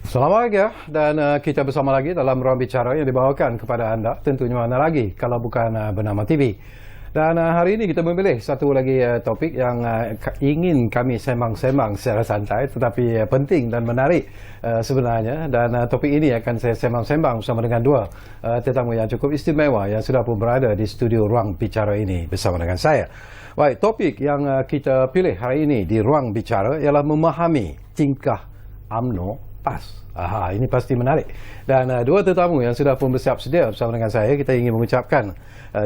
Selamat pagi dan kita bersama lagi dalam Ruang Bicara yang dibawakan kepada anda, tentunya mana lagi kalau bukan Bernama TV. Dan hari ini kita memilih satu lagi topik yang ingin kami semang-semang secara santai tetapi penting dan menarik sebenarnya. Dan topik ini akan saya semang-sembang bersama dengan dua tetamu yang cukup istimewa yang sudah pun berada di studio Ruang Bicara ini bersama dengan saya. Baik, topik yang kita pilih hari ini di Ruang Bicara ialah memahami tingkah UMNO PAS. Ini pasti menarik. Dan dua tetamu yang sudah pun bersiap sedia bersama dengan saya, kita ingin mengucapkan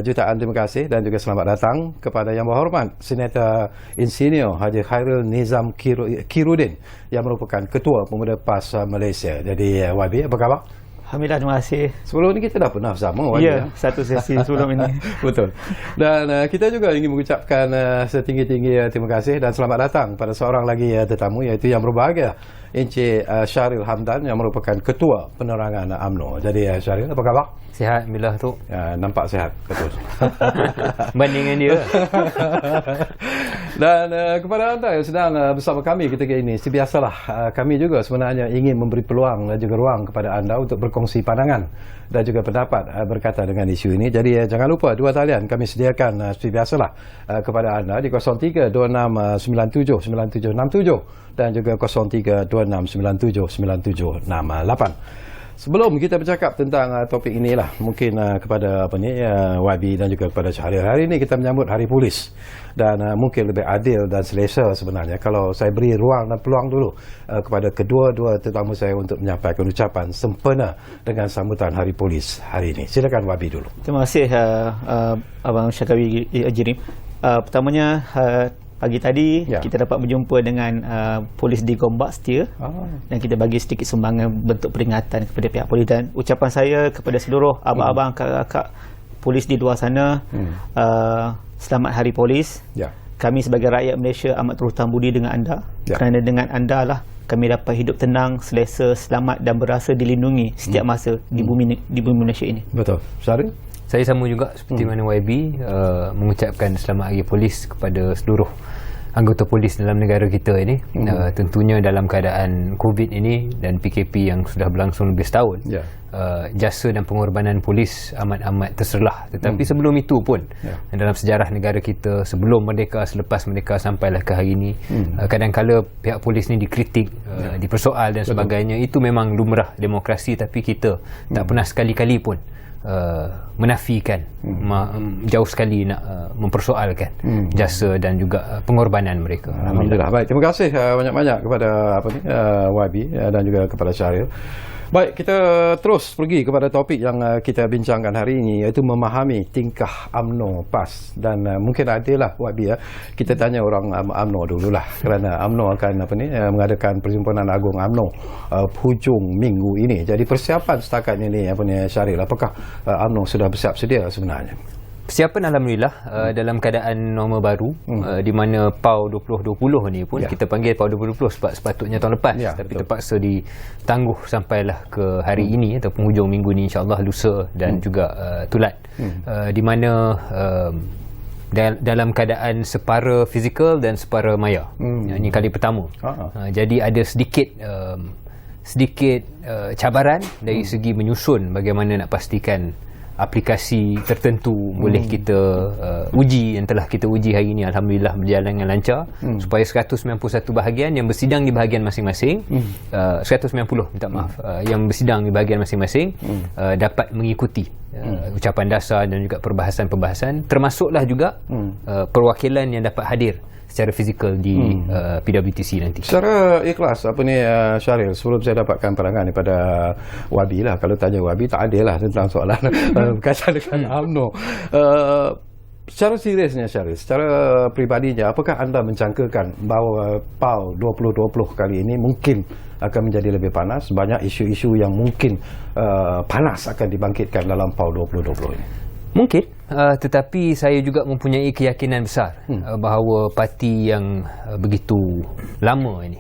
jutaan terima kasih dan juga selamat datang kepada Yang Berhormat Senator Insinyur Haji Khairul Nizam Khairuddin yang merupakan Ketua Pemuda PAS Malaysia. Jadi YB, apa khabar? Alhamdulillah, terima kasih. Sebelum ini kita dah pernah bersama. Ya, satu sesi sebelum ini. Betul. Dan kita juga ingin mengucapkan setinggi-tinggi terima kasih dan selamat datang pada seorang lagi tetamu, iaitu yang berbahagia Encik Syahril Hamdan yang merupakan Ketua Penerangan UMNO. Jadi Syahril, apa khabar? Sihat, Alhamdulillah tu. Nampak sihat, betul. Bandingkan dia. Dan kepada anda yang sedang bersama kami ketika ini, sebiasalah kami juga sebenarnya ingin memberi peluang dan juga ruang kepada anda untuk berkongsi pandangan dan juga pendapat berkaitan dengan isu ini. Jadi jangan lupa dua talian kami sediakan sebiasalah kepada anda di 0326979767 dan juga 0326979768. Sebelum kita bercakap tentang topik inilah, mungkin kepada YB dan juga kepada Syahril, hari ini kita menyambut Hari Polis dan mungkin lebih adil dan selesa sebenarnya kalau saya beri ruang dan peluang dulu kepada kedua-dua tetamu saya untuk menyampaikan ucapan sempena dengan sambutan Hari Polis hari ini. Silakan YB dulu. Terima kasih Abang Syakawi Jirim. Pertamanya, pagi tadi kita dapat berjumpa dengan polis di Gombak Setia dan kita bagi sedikit sumbangan bentuk peringatan kepada pihak polis. Dan ucapan saya kepada seluruh abang-abang, kakak-kakak polis di luar sana, selamat Hari Polis. Kami sebagai rakyat Malaysia amat berhutang budi dengan anda, kerana dengan anda lah kami dapat hidup tenang, selesa, selamat dan berasa dilindungi setiap masa di bumi Malaysia ini. Betul. Syahril? Saya sama juga seperti mana YB, mengucapkan selamat Hari Polis kepada seluruh anggota polis dalam negara kita ini. Tentunya dalam keadaan COVID ini dan PKP yang sudah berlangsung lebih setahun, jasa dan pengorbanan polis amat-amat terserlah. Tetapi sebelum itu pun, dalam sejarah negara kita, sebelum merdeka, selepas merdeka sampailah ke hari ini, kadang-kala pihak polis ni dikritik, dipersoal dan sebagainya. Itu memang lumrah demokrasi, tapi kita tak pernah sekali-kali pun menafikan, jauh sekali nak mempersoalkan jasa dan juga pengorbanan mereka. Alhamdulillah. Baik, terima kasih banyak-banyak kepada YB dan juga kepada Syahril. Baik, kita terus pergi kepada topik yang kita bincangkan hari ini, iaitu memahami tingkah UMNO PAS. Dan mungkin adillah YB, kita tanya orang UMNO dululah, kerana UMNO akan mengadakan Perhimpunan Agung UMNO hujung minggu ini. Jadi persiapan setakat ini Syahril, apakah UMNO sudah bersiap sedia sebenarnya? Persiapan Alhamdulillah dalam keadaan norma baru, di mana PAU 2020 ni pun kita panggil PAU 2020 sebab sepatutnya tahun lepas, tapi terpaksa ditangguh sampailah ke hari ini ataupun hujung minggu ni, insyaAllah lusa dan juga tulat, di mana dalam keadaan separa fizikal dan separa maya. Ini kali pertama. Jadi ada sedikit cabaran dari segi menyusun bagaimana nak pastikan aplikasi tertentu boleh kita uji, yang telah kita uji hari ini Alhamdulillah berjalan dengan lancar, supaya 191 bahagian yang bersidang di bahagian masing-masing, 190 minta maaf, yang bersidang di bahagian masing-masing dapat mengikuti ucapan dasar dan juga perbahasan-perbahasan, termasuklah juga perwakilan yang dapat hadir secara fizikal di PWTC nanti. Secara ikhlas Syahril, sebelum saya dapatkan pandangan daripada YB lah, kalau tanya YB tak adil lah tentang soalan berkaitan dengan UMNO. Secara seriusnya Syahril, secara peribadinya, apakah anda mencangkakan bahawa PAU 2020 kali ini mungkin akan menjadi lebih panas? Banyak isu-isu yang mungkin panas akan dibangkitkan dalam PAU 2020 ini. Mungkin, tetapi saya juga mempunyai keyakinan besar bahawa parti yang begitu lama ini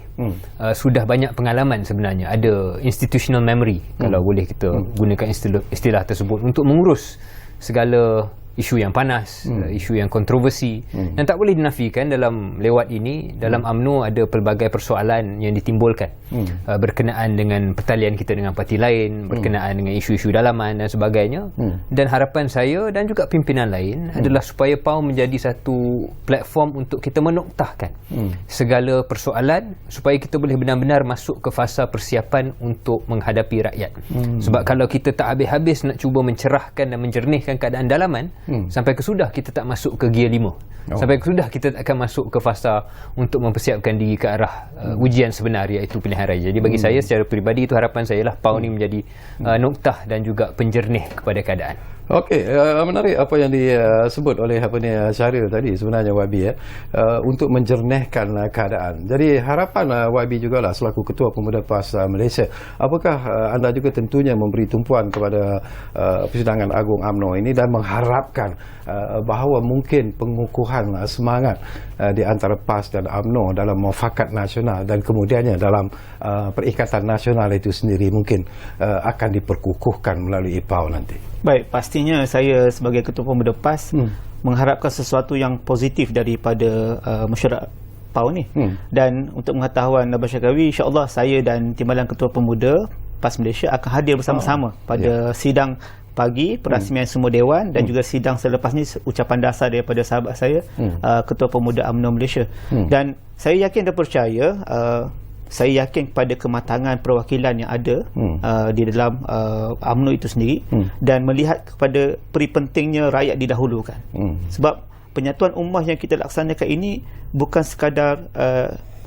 sudah banyak pengalaman sebenarnya, ada institutional memory, kalau boleh kita gunakan istilah tersebut, untuk mengurus segala isu yang panas, isu yang kontroversi, dan tak boleh dinafikan dalam lewat ini, dalam UMNO ada pelbagai persoalan yang ditimbulkan berkenaan dengan pertalian kita dengan parti lain, berkenaan dengan isu-isu dalaman dan sebagainya. Dan harapan saya dan juga pimpinan lain adalah supaya PAU menjadi satu platform untuk kita menoktahkan segala persoalan supaya kita boleh benar-benar masuk ke fasa persiapan untuk menghadapi rakyat. Sebab kalau kita tak habis-habis nak cuba mencerahkan dan menjernihkan keadaan dalaman, sampai kesudah kita tak masuk ke gear 5. Sampai kesudah kita tak akan masuk ke fasa untuk mempersiapkan diri ke arah ujian sebenar, iaitu pilihan raya. Jadi bagi saya secara peribadi, itu harapan saya lah, PAU ni menjadi noktah dan juga penjernih kepada keadaan. Okey, menarik apa yang disebut oleh Syahril tadi sebenarnya, YB, untuk menjernihkan keadaan. Jadi harapan YB jugalah selaku Ketua Pemuda PAS Malaysia, apakah anda juga tentunya memberi tumpuan kepada Persidangan Agung UMNO ini dan mengharapkan bahawa mungkin pengukuhan semangat di antara PAS dan UMNO dalam mufakat nasional dan kemudiannya dalam Perikatan Nasional itu sendiri mungkin akan diperkukuhkan melalui PAU nanti. Baik, pastinya saya sebagai Ketua Pemuda PAS mengharapkan sesuatu yang positif daripada masyarakat PAU ni. Dan untuk pengetahuan Abang Syakawi, insya-Allah saya dan Timbalan Ketua Pemuda PAS Malaysia akan hadir bersama-sama pada sidang pagi perasmian semua dewan dan juga sidang selepas ni ucapan dasar daripada sahabat saya, Ketua Pemuda UMNO Malaysia. Dan saya yakin dan percaya, saya yakin pada kematangan perwakilan yang ada di dalam UMNO itu sendiri, dan melihat kepada peri pentingnya rakyat didahulukan. Sebab penyatuan ummah yang kita laksanakan ini bukan sekadar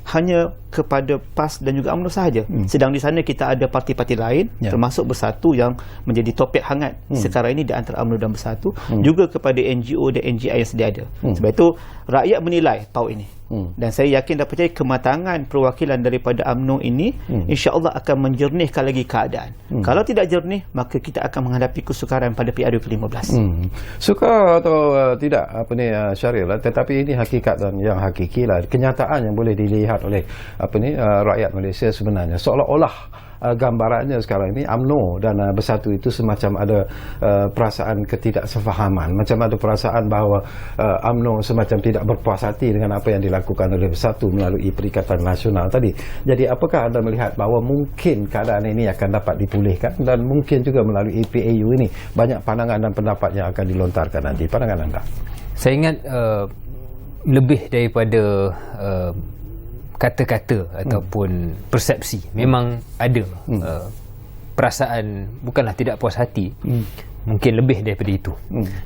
hanya kepada PAS dan juga UMNO sahaja. Sedang di sana kita ada parti-parti lain, termasuk Bersatu yang menjadi topik hangat sekarang ini di antara UMNO dan Bersatu, juga kepada NGO dan NGI yang sedia ada. Sebab itu rakyat menilai PAU ini. Dan saya yakin dan percaya kematangan perwakilan daripada UMNO ini insya-Allah akan menjernihkan lagi keadaan. Kalau tidak jernih, maka kita akan menghadapi kesukaran pada PRU ke-15. Suka atau tidak Syahril, tetapi ini hakikat dan yang hakiki lah, kenyataan yang boleh dilihat oleh rakyat Malaysia sebenarnya. Seolah-olah gambarannya sekarang ini UMNO dan Bersatu itu semacam ada perasaan ketidaksefahaman, macam ada perasaan bahawa UMNO semacam tidak berpuas hati dengan apa yang dilakukan oleh Bersatu melalui Perikatan Nasional tadi. Jadi apakah anda melihat bahawa mungkin keadaan ini akan dapat dipulihkan, dan mungkin juga melalui PAU ini banyak pandangan dan pendapat yang akan dilontarkan nanti? Pandangan anda? Saya ingat lebih daripada kata-kata ataupun persepsi, memang ada perasaan bukanlah tidak puas hati, mungkin lebih daripada itu,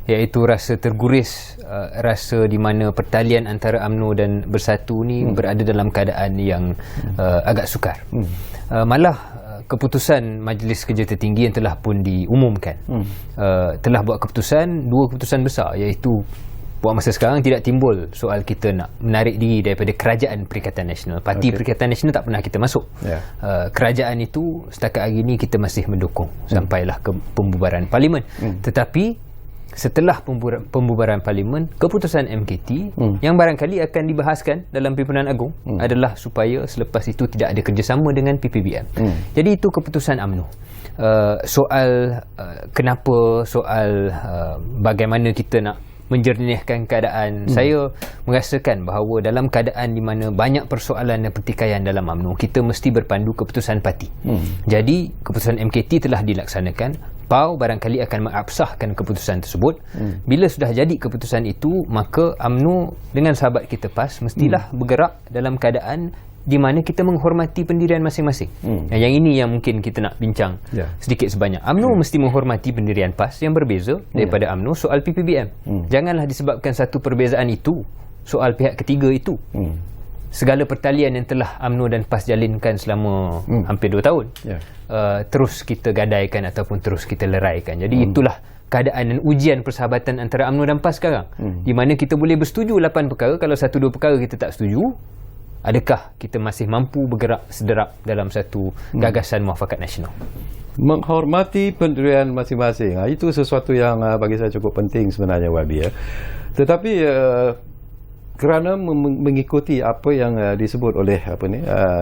iaitu rasa terguris, rasa di mana pertalian antara UMNO dan Bersatu ni berada dalam keadaan yang agak sukar. Malah keputusan Majlis Kerja Tertinggi yang telah pun diumumkan telah buat dua keputusan besar, iaitu buat masa sekarang tidak timbul soal kita nak menarik diri daripada Kerajaan Perikatan Nasional. Parti Perikatan Nasional tak pernah kita masuk. Kerajaan itu setakat hari ini kita masih mendukung sampailah ke pembubaran Parlimen. Tetapi setelah pembubaran Parlimen, keputusan MKT yang barangkali akan dibahaskan dalam Pimpinan Agung adalah supaya selepas itu tidak ada kerjasama dengan PPBM. Jadi itu keputusan UMNO. Soal kenapa, soal bagaimana kita nak menjernihkan keadaan, saya merasakan bahawa dalam keadaan di mana banyak persoalan dan pertikaian dalam UMNO, kita mesti berpandu keputusan parti. Jadi keputusan MKT telah dilaksanakan, PAU barangkali akan mengabsahkan keputusan tersebut. Bila sudah jadi keputusan itu, maka UMNO dengan sahabat kita PAS mestilah bergerak dalam keadaan di mana kita menghormati pendirian masing-masing. Yang ini yang mungkin kita nak bincang sedikit sebanyak. UMNO mesti menghormati pendirian PAS yang berbeza daripada UMNO soal PPBM. Janganlah disebabkan satu perbezaan itu, soal pihak ketiga itu, segala pertalian yang telah UMNO dan PAS jalinkan selama hampir 2 tahun terus kita gadaikan ataupun terus kita leraikan. Jadi itulah keadaan dan ujian persahabatan antara UMNO dan PAS sekarang, di mana kita boleh bersetuju 8 perkara. Kalau 1-2 perkara kita tak setuju, adakah kita masih mampu bergerak sederap dalam satu gagasan muafakat nasional? Menghormati pendirian masing-masing, itu sesuatu yang bagi saya cukup penting sebenarnya, Wabi. Tetapi kerana mengikuti apa yang disebut oleh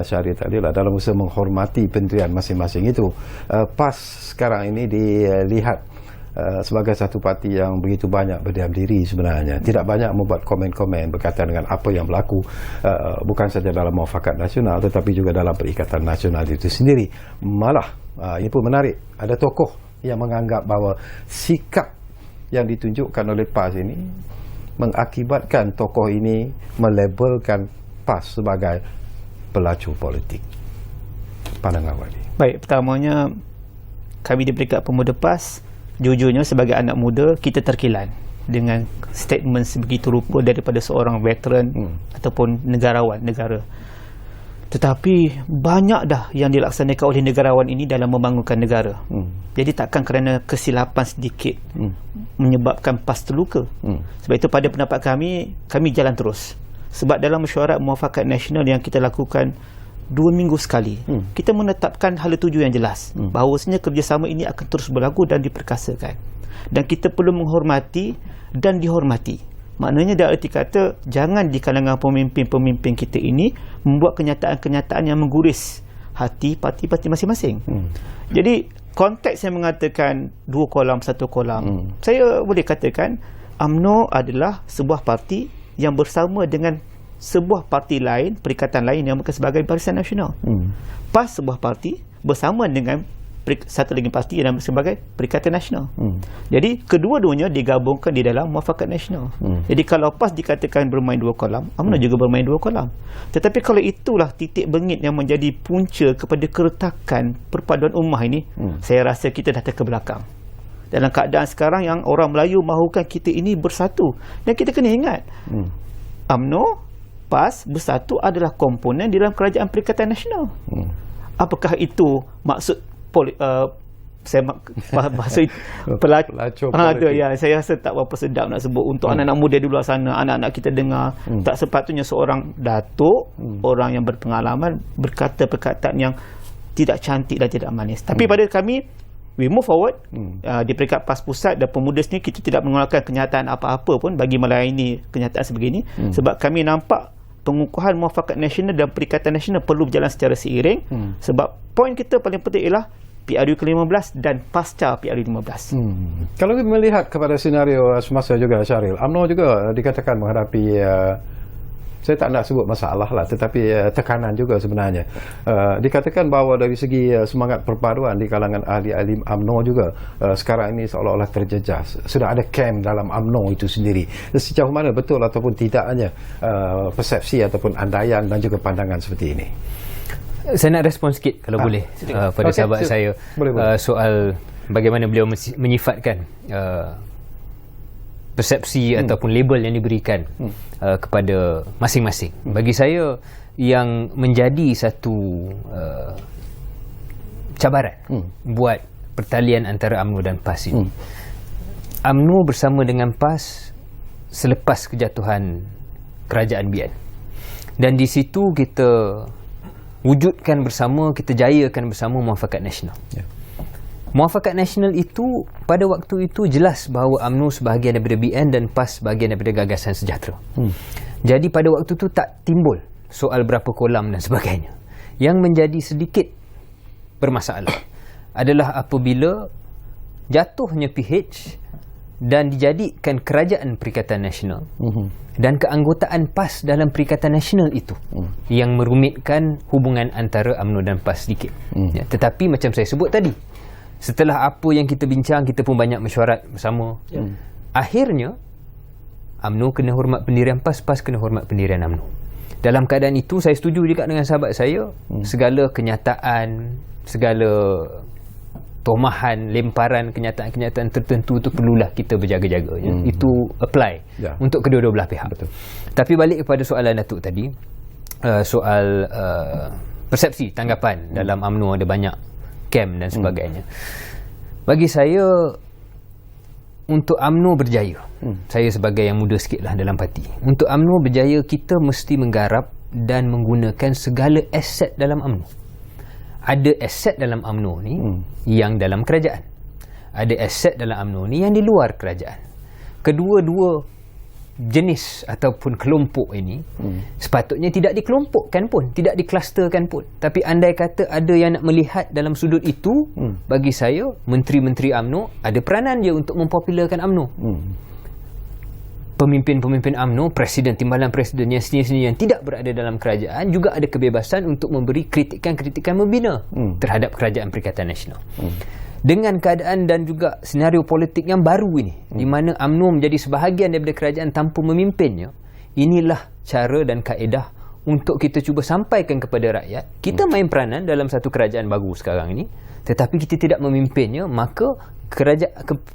Syahril tadi lah, dalam usaha menghormati pendirian masing-masing itu, PAS sekarang ini dilihat sebagai satu parti yang begitu banyak berdiam diri sebenarnya, tidak banyak membuat komen-komen berkaitan dengan apa yang berlaku, bukan saja dalam Muafakat Nasional tetapi juga dalam Perikatan Nasional itu sendiri. Malah ini pun menarik, ada tokoh yang menganggap bahawa sikap yang ditunjukkan oleh PAS ini mengakibatkan tokoh ini melabelkan PAS sebagai pelacur politik. Pandangan awak ni? Baik, pertamanya kami di Peringkat Pemuda PAS, jujurnya sebagai anak muda, kita terkilan dengan statement sebegitu rupa daripada seorang veteran ataupun negarawan negara. Tetapi banyak dah yang dilaksanakan oleh negarawan ini dalam membangunkan negara. Jadi takkan kerana kesilapan sedikit menyebabkan PAS terluka. Sebab itu pada pendapat kami jalan terus. Sebab dalam mesyuarat Muafakat Nasional yang kita lakukan 2 minggu sekali, kita menetapkan hala tuju yang jelas, bahawasanya kerjasama ini akan terus berlaku dan diperkasakan. Dan kita perlu menghormati dan dihormati. Maknanya dalam arti kata, jangan di kalangan pemimpin-pemimpin kita ini membuat kenyataan-kenyataan yang mengguris hati parti-parti masing-masing. Jadi konteks yang mengatakan 2 kolam 1 kolam, saya boleh katakan UMNO adalah sebuah parti yang bersama dengan sebuah parti lain, perikatan lain yang bukan sebagai Barisan Nasional. PAS sebuah parti bersama dengan satu lagi parti yang sebagai Perikatan Nasional. Jadi kedua-duanya digabungkan di dalam Muafakat Nasional. Jadi kalau PAS dikatakan bermain 2 kolam, UMNO juga bermain 2 kolam. Tetapi kalau itulah titik bengit yang menjadi punca kepada keretakan perpaduan ummah ini, saya rasa kita dah terkebelakang. Dalam keadaan sekarang yang orang Melayu mahukan kita ini bersatu. Dan kita kena ingat, UMNO, PAS bersatu adalah komponen di dalam Kerajaan Perikatan Nasional. Apakah itu maksud saya bahasa pelacur ada ya, saya rasa tak berapa sedap nak sebut untuk anak-anak muda di luar sana, anak-anak kita dengar. Tak sepatutnya seorang datuk, orang yang berpengalaman berkata perkataan yang tidak cantik dan tidak manis. Tapi pada kami, we move forward. Di Peringkat PAS Pusat dan Pemuda sendiri, kita tidak mengeluarkan kenyataan apa-apa pun bagi melayani kenyataan sebegini, sebab kami nampak pengukuhan Muafakat Nasional dan Perikatan Nasional perlu berjalan secara seiring. Sebab poin kita paling penting ialah PRU ke-15 dan pasca PRU 15. Kalau kita melihat kepada senario semasa juga, Syahril, UMNO juga dikatakan menghadapi saya tak nak sebut masalah lah, tetapi tekanan juga sebenarnya. Dikatakan bahawa dari segi semangat perpaduan di kalangan ahli-ahli UMNO juga sekarang ini seolah-olah terjejas. Sudah ada camp dalam UMNO itu sendiri. Sejauh mana betul ataupun tidaknya persepsi ataupun andaian dan juga pandangan seperti ini? Saya nak respon sikit kalau boleh pada sahabat saya soal bagaimana beliau menyifatkan persepsi ataupun label yang diberikan kepada masing-masing. Bagi saya yang menjadi satu cabaran buat pertalian antara UMNO dan PAS ini. UMNO bersama dengan PAS selepas kejatuhan Kerajaan BN. Dan di situ kita wujudkan bersama, kita jayakan bersama Muafakat Nasional. Muafakat Nasional itu pada waktu itu jelas bahawa UMNO sebahagian daripada BN dan PAS sebahagian daripada Gagasan Sejahtera. Jadi pada waktu itu tak timbul soal berapa kolam dan sebagainya. Yang menjadi sedikit bermasalah adalah apabila jatuhnya PH dan dijadikan Kerajaan Perikatan Nasional dan keanggotaan PAS dalam Perikatan Nasional itu yang merumitkan hubungan antara UMNO dan PAS sedikit. Tetapi macam saya sebut tadi, setelah apa yang kita bincang, kita pun banyak mesyuarat bersama. Akhirnya UMNO kena hormat pendirian PAS, PAS kena hormat pendirian UMNO. Dalam keadaan itu, saya setuju juga dengan sahabat saya, segala kenyataan, segala tomahan, lemparan kenyataan-kenyataan tertentu itu perlulah kita berjaga-jaga. Itu apply untuk kedua-dua belah pihak. Betul. Tapi balik kepada soalan Datuk tadi, soal persepsi, tanggapan dalam UMNO ada banyak camp dan sebagainya. Bagi saya, untuk UMNO berjaya, saya sebagai yang muda sikit lah dalam parti, untuk UMNO berjaya, kita mesti menggarap dan menggunakan segala aset dalam UMNO. Ada aset dalam UMNO ni yang dalam kerajaan, ada aset dalam UMNO ni yang di luar kerajaan. Kedua-dua jenis ataupun kelompok ini sepatutnya tidak dikelompokkan pun, tidak diklusterkan pun. Tapi andai kata ada yang nak melihat dalam sudut itu, bagi saya menteri-menteri UMNO ada peranan dia untuk mempopularkan UMNO. Pemimpin-pemimpin UMNO, presiden, timbalan presiden yang senior-senior yang tidak berada dalam kerajaan juga ada kebebasan untuk memberi kritikan-kritikan membina terhadap Kerajaan Perikatan Nasional. Dengan keadaan dan juga senario politik yang baru ini, di mana UMNO menjadi sebahagian daripada kerajaan tanpa memimpinnya, inilah cara dan kaedah untuk kita cuba sampaikan kepada rakyat. Kita main peranan dalam satu kerajaan baru sekarang ini, tetapi kita tidak memimpinnya, maka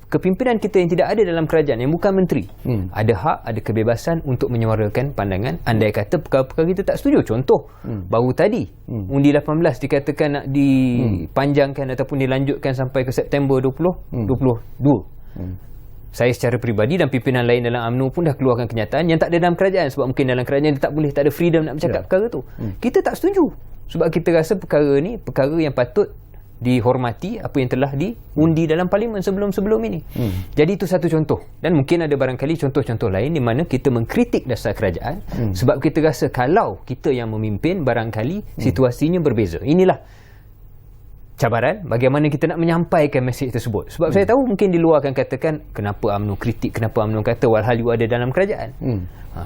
kepimpinan kita yang tidak ada dalam kerajaan, yang bukan menteri, ada hak, ada kebebasan untuk menyuarakan pandangan andai kata perkara-perkara kita tak setuju. Contoh, baru tadi undi 18 dikatakan nak dipanjangkan ataupun dilanjutkan sampai ke September 2022. Saya secara peribadi dan pimpinan lain dalam UMNO pun dah keluarkan kenyataan yang tak ada dalam kerajaan, sebab mungkin dalam kerajaan dia tak boleh, tak ada freedom nak bercakap perkara tu. Kita tak setuju sebab kita rasa perkara ni perkara yang patut dihormati apa yang telah diundi dalam parlimen sebelum-sebelum ini. Jadi itu satu contoh, dan mungkin ada barangkali contoh-contoh lain di mana kita mengkritik dasar kerajaan sebab kita rasa kalau kita yang memimpin barangkali situasinya berbeza. Inilah cabaran bagaimana kita nak menyampaikan mesej tersebut. Sebab saya tahu mungkin di luar akan katakan kenapa UMNO kritik, kenapa UMNO kata walhal you ada dalam kerajaan.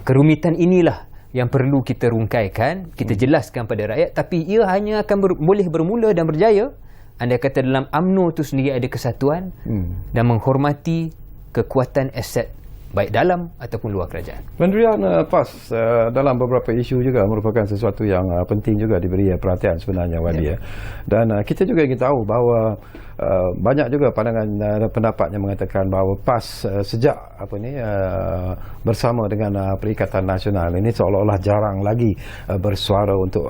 Kerumitan inilah yang perlu kita rungkaikan, kita jelaskan pada rakyat, tapi ia hanya akan boleh bermula dan berjaya andai kata dalam UMNO itu sendiri ada kesatuan dan menghormati kekuatan aset baik dalam ataupun luar kerajaan. Pendirian PAS dalam beberapa isu juga merupakan sesuatu yang penting juga diberi perhatian sebenarnya, Wadi. Dan kita juga ingin tahu bahawa banyak juga pandangan dan pendapat yang mengatakan bahawa PAS sejak bersama dengan Perikatan Nasional ini seolah-olah jarang lagi bersuara untuk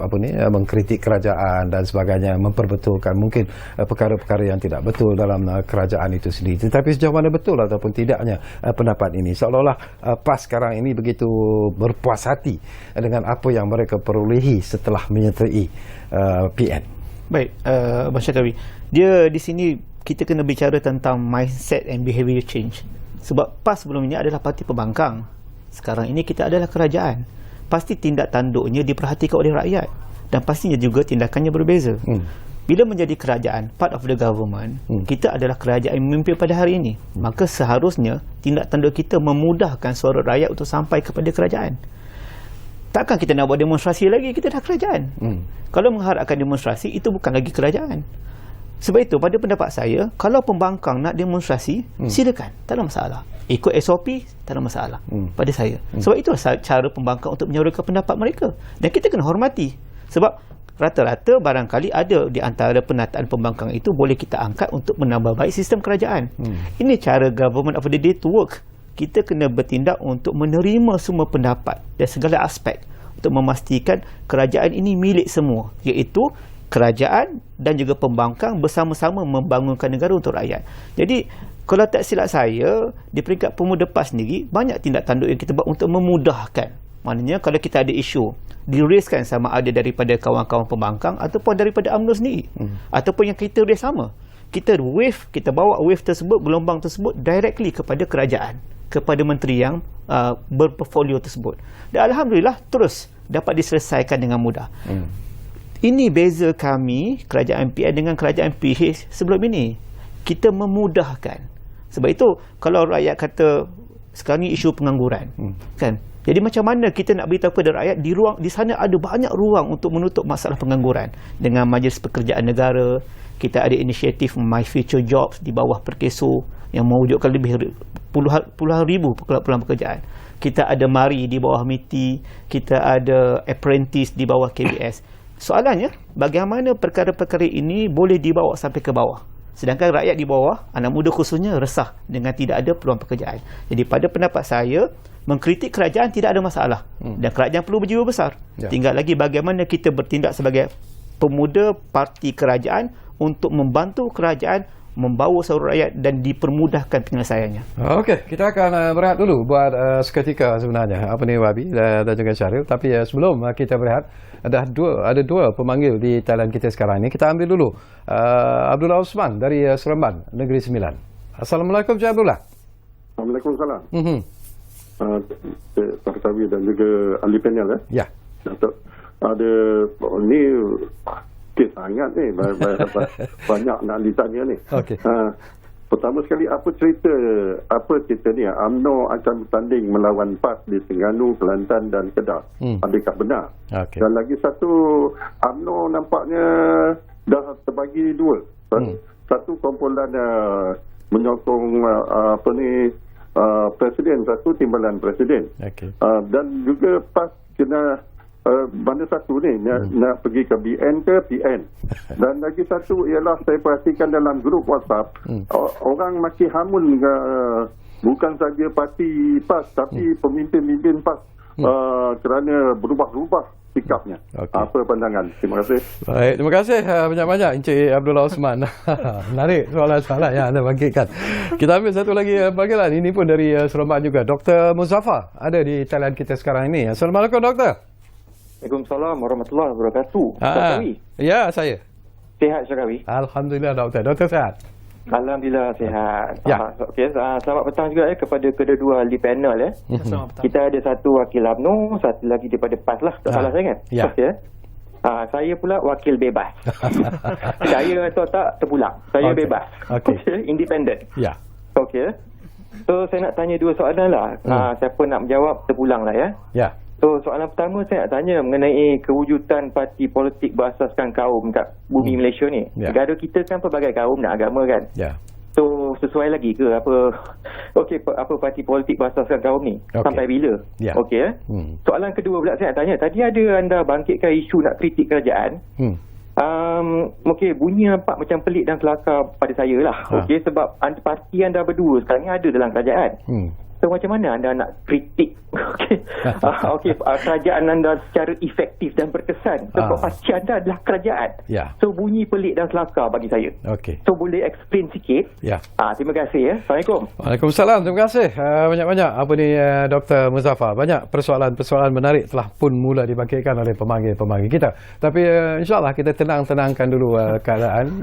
mengkritik kerajaan dan sebagainya, memperbetulkan mungkin perkara-perkara yang tidak betul dalam kerajaan itu sendiri. Tetapi sejauh mana betul ataupun tidaknya pendapat ini, seolah-olah PAS sekarang ini begitu berpuas hati dengan apa yang mereka perolehi setelah menyertai PN. Baik, Abang Syakawi, dia di sini kita kena bicara tentang mindset and behavior change. Sebab PAS sebelum ini adalah parti pembangkang, sekarang ini kita adalah kerajaan. Pasti tindak tanduknya diperhatikan oleh rakyat, dan pastinya juga tindakannya berbeza. Bila menjadi kerajaan, part of the government, kita adalah kerajaan yang memimpin pada hari ini, maka seharusnya tindak tanduk kita memudahkan suara rakyat untuk sampai kepada kerajaan. Takkan kita nak buat demonstrasi lagi, kita dah kerajaan. Kalau mengharapkan demonstrasi, itu bukan lagi kerajaan. Sebab itu pada pendapat saya, kalau pembangkang nak demonstrasi, silakan, tak ada masalah. Ikut SOP, tak ada masalah pada saya. Sebab itulah cara pembangkang untuk menyuarakan pendapat mereka, dan kita kena hormati. Sebab rata-rata barangkali ada di antara penataan pembangkang itu boleh kita angkat untuk menambah baik sistem kerajaan. Ini cara government of the day to work. Kita kena bertindak untuk menerima semua pendapat dan segala aspek untuk memastikan kerajaan ini milik semua, iaitu kerajaan dan juga pembangkang bersama-sama membangunkan negara untuk rakyat. Jadi kalau tak silap saya, di peringkat pemuda PAS sendiri banyak tindak tanduk yang kita buat untuk memudahkan. Maknanya kalau kita ada isu diraiskan sama ada daripada kawan-kawan pembangkang ataupun daripada UMNO sendiri, ataupun yang kita raise sama, kita bawa wave tersebut, gelombang tersebut directly kepada kerajaan, kepada menteri yang berportfolio tersebut, dan alhamdulillah terus dapat diselesaikan dengan mudah. Ini beza kami kerajaan PN dengan kerajaan PH sebelum ini. Kita memudahkan. Sebab itu kalau rakyat kata sekarang ni isu pengangguran, kan, jadi macam mana kita nak beritahu kepada rakyat di sana ada banyak ruang untuk menutup masalah pengangguran. Dengan Majlis Pekerjaan Negara, kita ada inisiatif My Future Jobs di bawah Perkeso yang mewujudkan lebih puluhan ribu peluang pekerjaan. Kita ada MARI di bawah MITI, kita ada Apprentice di bawah KBS. Soalannya, bagaimana perkara-perkara ini boleh dibawa sampai ke bawah, sedangkan rakyat di bawah, anak muda khususnya, resah dengan tidak ada peluang pekerjaan. Jadi pada pendapat saya, mengkritik kerajaan tidak ada masalah, dan kerajaan perlu berjiwa besar. Tinggal lagi bagaimana kita bertindak sebagai pemuda parti kerajaan untuk membantu kerajaan membawa suara rakyat dan dipermudahkan penyelesaiannya. Okey, kita akan berehat dulu buat seketika sebenarnya. Apa ni, Wabi dan juga Syaril. Tapi sebelum kita berehat, ada dua pemanggil di talian kita sekarang ini. Kita ambil dulu Abdullah Osman dari Seremban, Negeri Sembilan. Assalamualaikum, Cik Abdullah. Waalaikumsalam. Partawi dan juga ahli panel Ya. Datuk, ada ni kes sangat ni, banyak nak ditanya ni. Okey. Pertama sekali, apa cerita ni? UMNO akan bertanding melawan PAS di Terengganu, Kelantan dan Kedah. Adakah benar? Okey. Dan lagi satu, UMNO nampaknya dah terbagi dua. Satu kumpulan menyokong presiden, satu timbalan presiden. Okey. Dan juga PAS kena mana satu ni nak pergi ke BN ke PN. Dan lagi satu ialah saya perhatikan dalam grup WhatsApp, orang makin hamun bukan saja parti PAS tapi pemimpin-pemimpin PAS kerana berubah-ubah sikapnya. Okey. Apa pandangan? Terima kasih. Baik, terima kasih banyak-banyak Encik Abdullah Osman. Menarik soalan-soalan yang anda bangkitkan. Kita ambil satu lagi panggilan. Ini pun dari Seremban juga. Dr. Muzaffar ada di talian kita sekarang ini. Assalamualaikum, Doktor. Waalaikumsalam warahmatullahi wabarakatuh. Syakawi. Ya, saya. Sihat Syakawi? Alhamdulillah, Doktor. Doktor sihat? Alhamdulillah sihat. Ya. Okey, selamat petang juga kepada kedua ahli panel . Kita ada satu wakil UMNO, satu lagi daripada PAS lah. Tak salah saya kan? Ya. PAS, saya pula wakil bebas. Saya atau tak terpulang. Saya bebas. Okey. Independent. Ya. Okey. So saya nak tanya dua soalan lah. Siapa nak menjawab terpulang lah ya. Ya. So soalan pertama saya nak tanya mengenai kewujudan parti politik berasaskan kaum kat bumi Malaysia ni. Ya. Negara kita kan pelbagai kaum dan agama kan. Ya. So sesuai lagi ke apa apa parti politik berasaskan kaum ni? Okey. Sampai bila? Ya. Okey. Soalan kedua pula saya nak tanya, tadi ada anda bangkitkan isu nak kritik kerajaan. Okey, bunyi nampak macam pelik dan kelakar pada saya lah. Okey, sebab parti anda berdua sekarang ni ada dalam kerajaan. So macam mana anda nak kritik kerajaan anda secara efektif dan berkesan? Sebab parti anda adalah kerajaan. Ya. So bunyi pelik dan kelakar bagi saya. Okey. So boleh explain sikit? Ya. Terima kasih ya. Assalamualaikum. Waalaikumsalam. Terima kasih banyak-banyak Dr. Muzaffar. Banyak persoalan-persoalan menarik telah pun mula dibangkitkan oleh pemanggil-pemanggil kita. Tapi insyaAllah kita tenangkan dulu keadaan.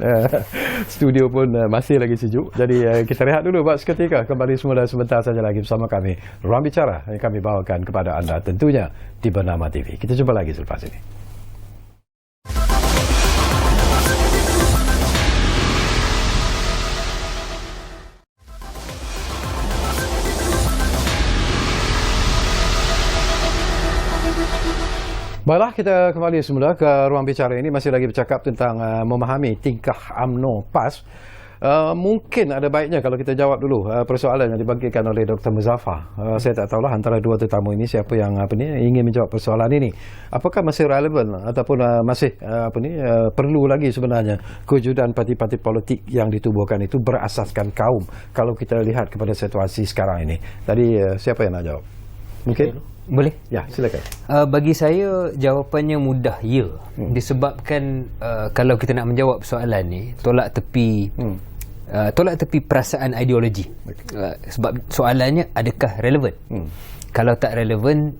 Studio pun masih lagi sejuk. Jadi kita rehat dulu buat seketika. Kembali semula sebentar saja lagi bersama kami. Ruang Bicara yang kami bawakan kepada anda tentunya di Bernama TV. Kita jumpa lagi selepas ini. Baiklah, kita kembali semula ke Ruang Bicara ini. Masih lagi bercakap tentang memahami tingkah UMNO PAS. Mungkin ada baiknya kalau kita jawab dulu persoalan yang dibangkitkan oleh Dr. Muzaffar. Saya tak tahulah antara dua tetamu ini siapa yang ingin menjawab persoalan ini. Apakah masih relevan ataupun masih perlu lagi sebenarnya kewujudan parti-parti politik yang ditubuhkan itu berasaskan kaum kalau kita lihat kepada situasi sekarang ini. Tadi siapa yang nak jawab? Mungkin? Boleh? Ya, silakan. Bagi saya jawapannya mudah, ya. Disebabkan kalau kita nak menjawab soalan ni, tolak tepi perasaan ideologi. Sebab soalannya adakah relevan? Kalau tak relevan,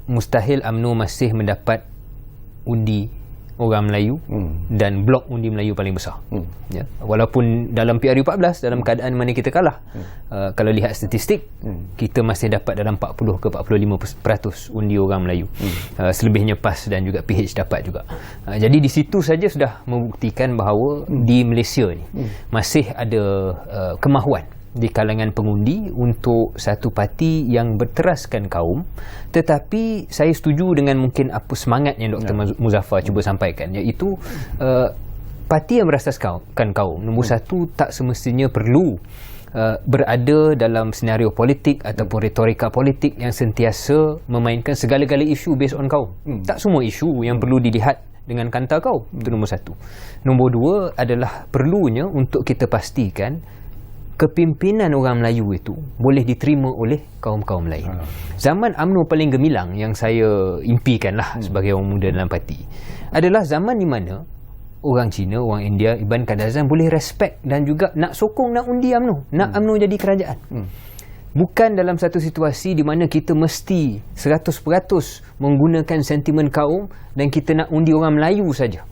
mustahil UMNO masih mendapat undi orang Melayu dan blok undi Melayu paling besar. Ya. Walaupun dalam PRU14 dalam keadaan mana kita kalah, kalau lihat statistik, kita masih dapat dalam 40 ke 45% undi orang Melayu. Selebihnya PAS dan juga PH dapat juga. Jadi di situ saja sudah membuktikan bahawa di Malaysia ni masih ada kemahuan di kalangan pengundi untuk satu parti yang berteraskan kaum. Tetapi saya setuju dengan mungkin apa semangat yang Dr. Muzaffar cuba sampaikan, iaitu parti yang berasaskan kaum, nombor satu, tak semestinya perlu berada dalam senario politik ataupun retorika politik yang sentiasa memainkan segala-gala isu based on kaum. Tak semua isu yang perlu dilihat dengan kanta kaum. Itu nombor satu. Nombor dua adalah perlunya untuk kita pastikan kepimpinan orang Melayu itu boleh diterima oleh kaum-kaum lain. Zaman UMNO paling gemilang yang saya impikanlah sebagai orang muda dalam parti adalah zaman di mana orang Cina, orang India, Iban Kadazan boleh respect dan juga nak sokong, nak undi UMNO, nak UMNO jadi kerajaan. Bukan dalam satu situasi di mana kita mesti 100% menggunakan sentimen kaum dan kita nak undi orang Melayu saja.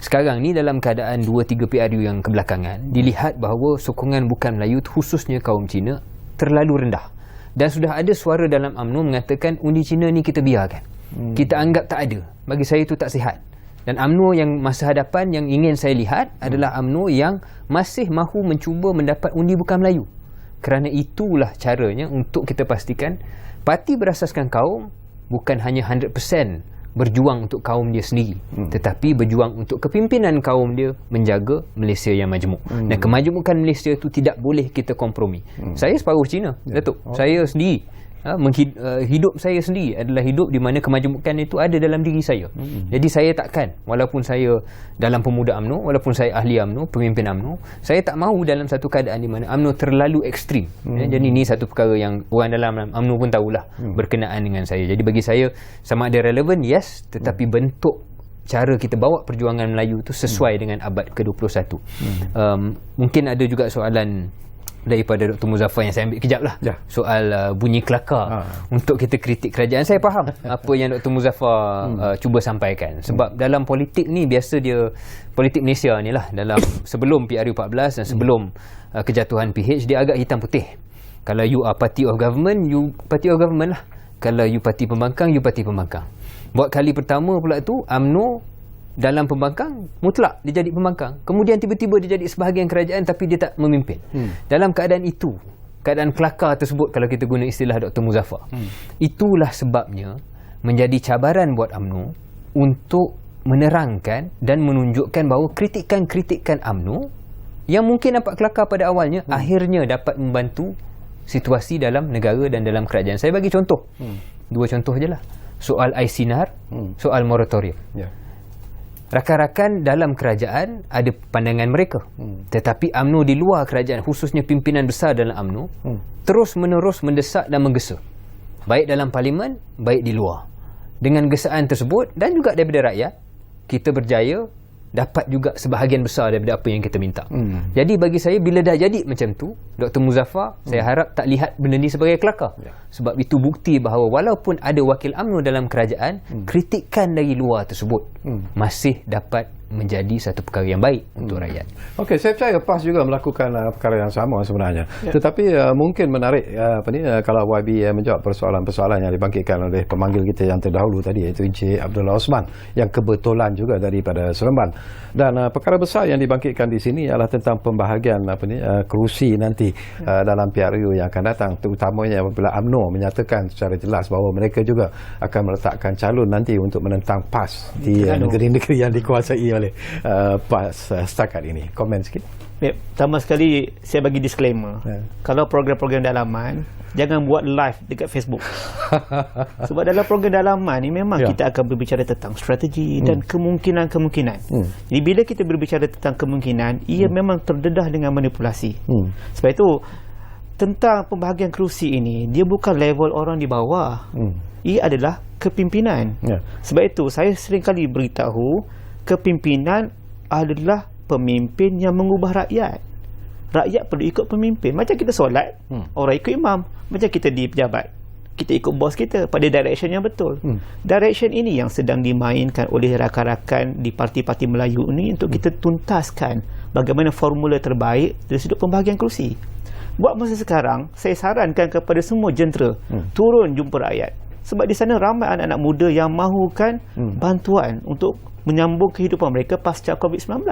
Sekarang ni dalam keadaan 2-3 PRU yang kebelakangan, dilihat bahawa sokongan bukan Melayu, khususnya kaum Cina, terlalu rendah. Dan sudah ada suara dalam UMNO mengatakan undi Cina ni kita biarkan. Kita anggap tak ada. Bagi saya itu tak sihat. Dan UMNO yang masa hadapan yang ingin saya lihat adalah UMNO yang masih mahu mencuba mendapat undi bukan Melayu. Kerana itulah caranya untuk kita pastikan parti berasaskan kaum bukan hanya 100% berjuang untuk kaum dia sendiri, tetapi berjuang untuk kepimpinan kaum dia menjaga Malaysia yang majmuk. Dan kemajemukan Malaysia itu tidak boleh kita kompromi. Saya separuh Cina, Datuk. Saya sendiri hidup saya sendiri adalah hidup di mana kemajemukan itu ada dalam diri saya. Jadi saya takkan, walaupun saya dalam pemuda UMNO, walaupun saya ahli UMNO, pemimpin UMNO, saya tak mahu dalam satu keadaan di mana UMNO terlalu ekstrim. Jadi ini satu perkara yang orang dalam UMNO pun tahulah berkenaan dengan saya. Jadi bagi saya sama ada relevan, yes, tetapi bentuk cara kita bawa perjuangan Melayu itu sesuai dengan abad ke-21. Mungkin ada juga soalan daripada Dr. Muzaffar yang saya ambil kejap lah, soal bunyi kelakar untuk kita kritik kerajaan. Saya faham apa yang Dr. Muzaffar cuba sampaikan, sebab dalam politik ni biasa dia, politik Malaysia ni lah, dalam sebelum PRU14 dan sebelum kejatuhan PH, dia agak hitam putih. Kalau you are party of government, you party of government lah. Kalau you parti pembangkang, you parti pembangkang. Buat kali pertama pula tu UMNO dalam pembangkang mutlak dia jadi pembangkang, kemudian tiba-tiba dia jadi sebahagian kerajaan tapi dia tak memimpin. Dalam keadaan itu, keadaan kelakar tersebut, kalau kita guna istilah Dr. Muzaffar, itulah sebabnya menjadi cabaran buat UMNO untuk menerangkan dan menunjukkan bahawa kritikan-kritikan UMNO yang mungkin nampak kelakar pada awalnya, akhirnya dapat membantu situasi dalam negara dan dalam kerajaan. Saya bagi contoh, dua contoh je lah. Soal Aisynar, soal moratorium. Rakan-rakan dalam kerajaan ada pandangan mereka, tetapi UMNO di luar kerajaan, khususnya pimpinan besar dalam UMNO, terus menerus mendesak dan menggesa, baik dalam parlimen, baik di luar. Dengan gesaan tersebut dan juga daripada rakyat, kita berjaya dapat juga sebahagian besar daripada apa yang kita minta. Jadi bagi saya, bila dah jadi macam tu, Dr. Muzaffar, saya harap tak lihat benda ni sebagai kelakar. Sebab itu bukti bahawa walaupun ada wakil UMNO dalam kerajaan, kritikan dari luar tersebut masih dapat menjadi satu perkara yang baik untuk rakyat. Okey, saya percaya PAS juga melakukan perkara yang sama sebenarnya. Tetapi mungkin menarik kalau YB menjawab persoalan-persoalan yang dibangkitkan oleh pemanggil kita yang terdahulu tadi, iaitu Encik Abdullah Osman, yang kebetulan juga daripada Seremban. Dan perkara besar yang dibangkitkan di sini adalah tentang pembahagian kerusi nanti dalam PRU yang akan datang, terutamanya apabila UMNO menyatakan secara jelas bahawa mereka juga akan meletakkan calon nanti untuk menentang PAS di negeri-negeri yang dikuasai oleh PAS setakat ini. Komen sikit. Pertama sekali saya bagi disclaimer, kalau program-program dalaman jangan buat live dekat Facebook. Sebab dalam program dalaman ni memang kita akan berbicara tentang strategi dan kemungkinan-kemungkinan. Jadi bila kita berbicara tentang kemungkinan, ia memang terdedah dengan manipulasi. Sebab itu tentang pembahagian kerusi ini, dia bukan level orang di bawah. Ia adalah kepimpinan. Sebab itu saya seringkali beritahu, kepimpinan adalah pemimpin yang mengubah rakyat. Rakyat perlu ikut pemimpin. Macam kita solat, orang ikut imam. Macam kita di pejabat, kita ikut bos kita pada direction yang betul. Direction ini yang sedang dimainkan oleh rakan-rakan di parti-parti Melayu ini untuk kita tuntaskan bagaimana formula terbaik dari sudut pembahagian kerusi. Buat masa sekarang, saya sarankan kepada semua jentera turun jumpa rakyat. Sebab di sana ramai anak-anak muda yang mahukan bantuan untuk menyambung kehidupan mereka pasca COVID-19.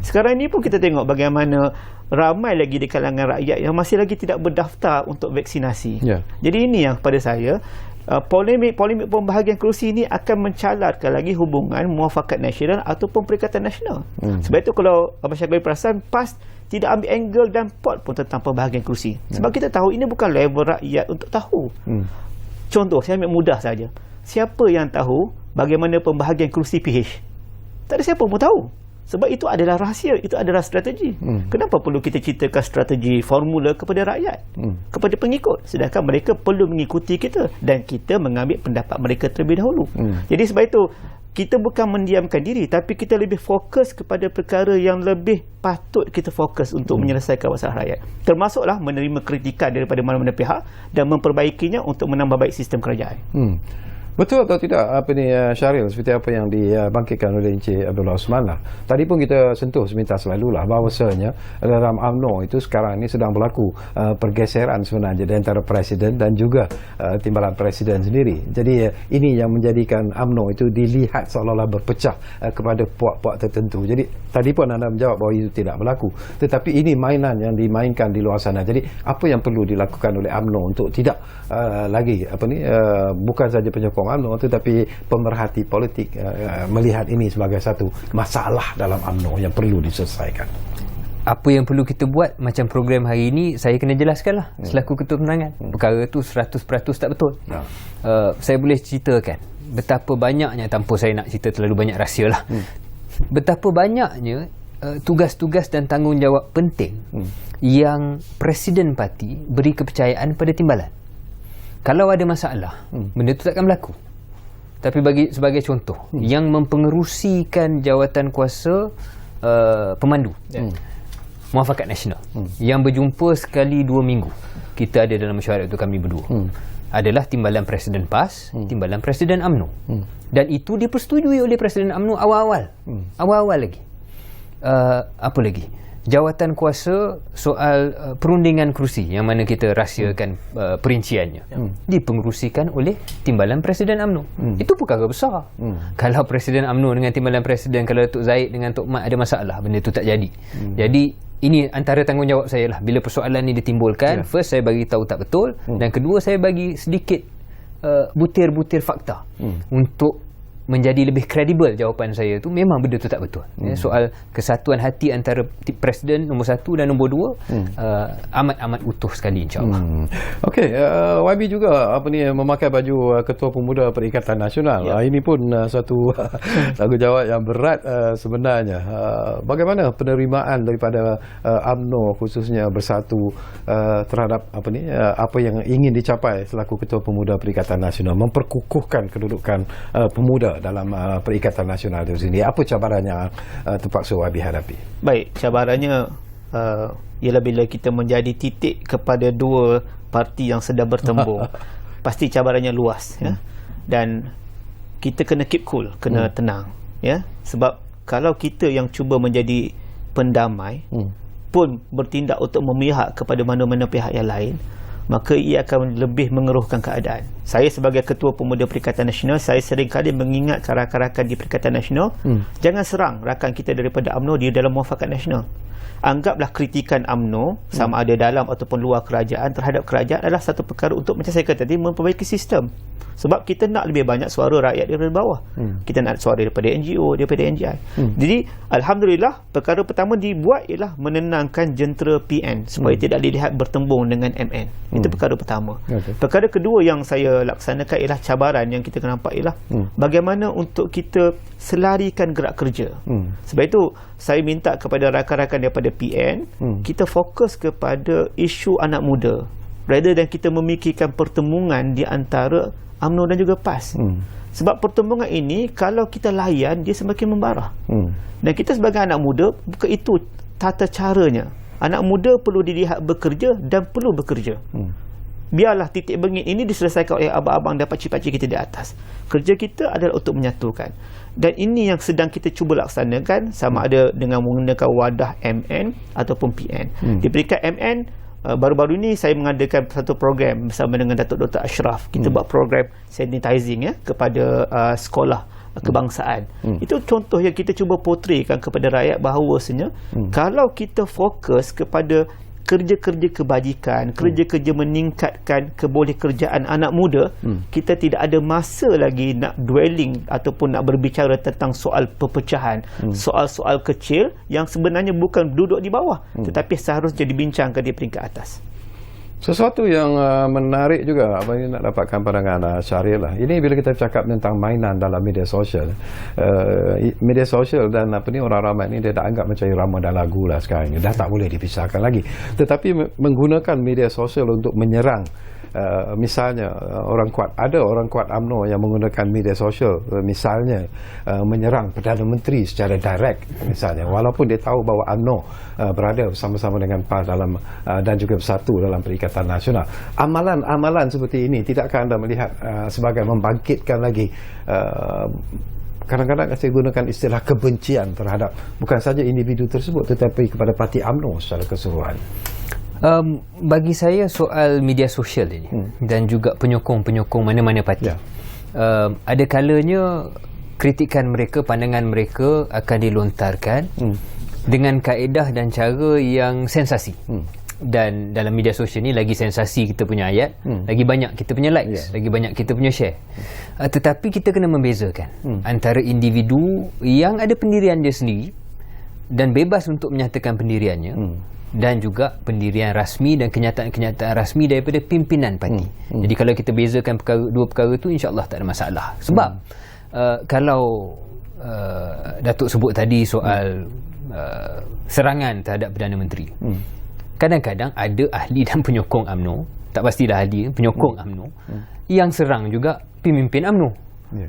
Sekarang ini pun kita tengok bagaimana ramai lagi di kalangan rakyat yang masih lagi tidak berdaftar untuk vaksinasi. Jadi ini yang pada saya, polemik pembahagian kerusi ini akan mencalarkan lagi hubungan muafakat nasional ataupun perikatan nasional. Sebab itu kalau Abang Syakir perasan, PAS tidak ambil angle dan pot pun tentang pembahagian kerusi. Sebab kita tahu ini bukan level rakyat untuk tahu. Contoh, saya ambil mudah saja. Siapa yang tahu bagaimana pembahagian kerusi PH? Tak ada siapa pun tahu. Sebab itu adalah rahsia, itu adalah strategi. Kenapa perlu kita ceritakan strategi formula kepada rakyat, kepada pengikut, sedangkan mereka perlu mengikuti kita dan kita mengambil pendapat mereka terlebih dahulu. Jadi sebab itu kita bukan mendiamkan diri, tapi kita lebih fokus kepada perkara yang lebih patut kita fokus untuk menyelesaikan masalah rakyat. Termasuklah menerima kritikan daripada mana-mana pihak dan memperbaikinya untuk menambah baik sistem kerajaan. Betul atau tidak apa ni Syahril, seperti apa yang dibangkitkan oleh Encik Abdullah Osman lah. Tadi pun kita sentuh sebentar selalulah bahawasanya dalam UMNO itu sekarang ini sedang berlaku pergeseran sebenarnya di antara presiden dan juga timbalan presiden sendiri. Jadi ini yang menjadikan UMNO itu dilihat seolah-olah berpecah kepada puak-puak tertentu. Jadi tadi pun anda menjawab bahawa itu tidak berlaku. Tetapi ini mainan yang dimainkan di luar sana. Jadi apa yang perlu dilakukan oleh UMNO untuk tidak lagi bukan saja penyokong UMNO tetapi pemerhati politik melihat ini sebagai satu masalah dalam UMNO yang perlu diselesaikan. Apa yang perlu kita buat macam program hari ini, saya kena jelaskan lah selaku ketua penerangan. Perkara tu 100% tak betul. Saya boleh ceritakan betapa banyaknya, tanpa saya nak cerita terlalu banyak rahsia lah, betapa banyaknya tugas-tugas dan tanggungjawab penting yang Presiden Parti beri kepercayaan pada timbalan. Kalau ada masalah, benda tu takkan berlaku. Tapi sebagai contoh, yang mempengerusikan jawatan kuasa pemandu Muafakat Nasional, yang berjumpa sekali 2 minggu, kita ada dalam mesyuarat itu kami berdua, adalah timbalan Presiden PAS, timbalan Presiden UMNO. Dan itu dipersetujui oleh Presiden UMNO awal-awal lagi. Apa lagi? Jawatan kuasa soal perundingan kerusi yang mana kita rahsiakan perinciannya dipengerusikan oleh timbalan Presiden UMNO. Itu perkara besar. Kalau Presiden UMNO dengan timbalan Presiden, kalau Datuk Zahid dengan Tok Mat ada masalah, benda itu tak jadi. Jadi ini antara tanggungjawab saya lah. Bila persoalan ni ditimbulkan, first saya bagi tahu tak betul, dan kedua saya bagi sedikit butir-butir fakta untuk menjadi lebih kredibel jawapan saya tu memang benda tu tak betul. Soal kesatuan hati antara Presiden nombor 1 dan nombor 2 amat-amat utuh sekali, insya-Allah. Okey, YB juga memakai baju Ketua Pemuda Perikatan Nasional. Ini pun satu tanggungjawab yang berat sebenarnya. Bagaimana penerimaan daripada UMNO khususnya bersatu terhadap apa yang ingin dicapai selaku Ketua Pemuda Perikatan Nasional, memperkukuhkan kedudukan pemuda dalam Perikatan Nasional itu sendiri. Apa cabarannya terpaksa YB hadapi? Baik, cabarannya ialah bila kita menjadi titik kepada dua parti yang sedang bertembung. Pasti cabarannya luas, ya. Dan kita kena keep cool, kena tenang, ya. Sebab kalau kita yang cuba menjadi pendamai pun bertindak untuk memihak kepada mana-mana pihak yang lain, maka ia akan lebih mengeruhkan keadaan. Saya sebagai Ketua Pemuda Perikatan Nasional, saya seringkali mengingat rakan-rakan di Perikatan Nasional, jangan serang rakan kita daripada UMNO di dalam Muafakat Nasional. Anggaplah kritikan UMNO sama ada dalam ataupun luar kerajaan terhadap kerajaan adalah satu perkara untuk, macam saya kata tadi, memperbaiki sistem. Sebab kita nak lebih banyak suara rakyat daripada bawah. Kita nak suara daripada NGO, daripada NGI. Jadi alhamdulillah, perkara pertama dibuat ialah menenangkan jentera PN supaya tidak dilihat bertembung dengan MN. Itu perkara pertama. Perkara kedua yang saya laksanakan ialah cabaran yang kita kena nampak ialah bagaimana untuk kita selarikan gerak kerja. Sebab itu saya minta kepada rakan-rakan daripada PN, kita fokus kepada isu anak muda rather than kita memikirkan pertemuan di antara UMNO dan juga PAS. Sebab pertemuan ini kalau kita layan, dia semakin membara. Dan kita sebagai anak muda, bukan itu tata caranya. Anak muda perlu dilihat bekerja dan perlu bekerja. Biarlah titik bengit ini diselesaikan oleh abang-abang dan pakcik-pakcik kita di atas. Kerja kita adalah untuk menyatukan. Dan ini yang sedang kita cuba laksanakan, sama ada dengan menggunakan wadah MN ataupun PN. Di peringkat MN, baru-baru ini saya mengadakan satu program bersama dengan Datuk Dr. Ashraf. Kita buat program sanitizing, ya, kepada sekolah kebangsaan. Itu contoh yang kita cuba portraykan kepada rakyat bahawasanya kalau kita fokus kepada kerja-kerja kebajikan, kerja-kerja meningkatkan kebolehkerjaan anak muda, kita tidak ada masa lagi nak dwelling ataupun nak berbicara tentang soal perpecahan, soal-soal kecil yang sebenarnya bukan duduk di bawah, tetapi seharusnya dibincangkan di peringkat atas. Sesuatu yang menarik juga apa yang nak dapatkan pandangan Syahril lah. Ini bila kita cakap tentang mainan dalam media sosial. Media sosial dan orang ramai ni dia dah anggap macam irama dan lagu lah sekarang ni. Dah tak boleh dipisahkan lagi. Tetapi menggunakan media sosial untuk menyerang misalnya orang kuat, ada orang kuat UMNO yang menggunakan media sosial, misalnya menyerang Perdana Menteri secara direct misalnya, walaupun dia tahu bahawa UMNO berada bersama-sama dengan PAS dalam dan juga bersatu dalam Perikatan Pakatan Nasional. Amalan-amalan seperti ini tidakkah anda melihat sebagai membangkitkan lagi kadang-kadang saya gunakan istilah kebencian terhadap bukan saja individu tersebut tetapi kepada parti UMNO secara keseluruhan? Bagi saya soal media sosial ini dan juga penyokong-penyokong mana-mana parti, ada kalanya kritikan mereka, pandangan mereka akan dilontarkan dengan kaedah dan cara yang sensasi. Dan dalam media sosial ni lagi sensasi kita punya ayat, lagi banyak kita punya likes, lagi banyak kita punya share. Tetapi kita kena membezakan antara individu yang ada pendirian dia sendiri dan bebas untuk menyatakan pendiriannya, dan juga pendirian rasmi dan kenyataan-kenyataan rasmi daripada pimpinan parti. Jadi kalau kita bezakan dua perkara tu, insya-Allah tak ada masalah. Sebab kalau Datuk sebut tadi soal serangan terhadap Perdana Menteri, kadang-kadang ada ahli dan penyokong UMNO, tak pastilah ahli, penyokong UMNO yang serang juga pemimpin UMNO.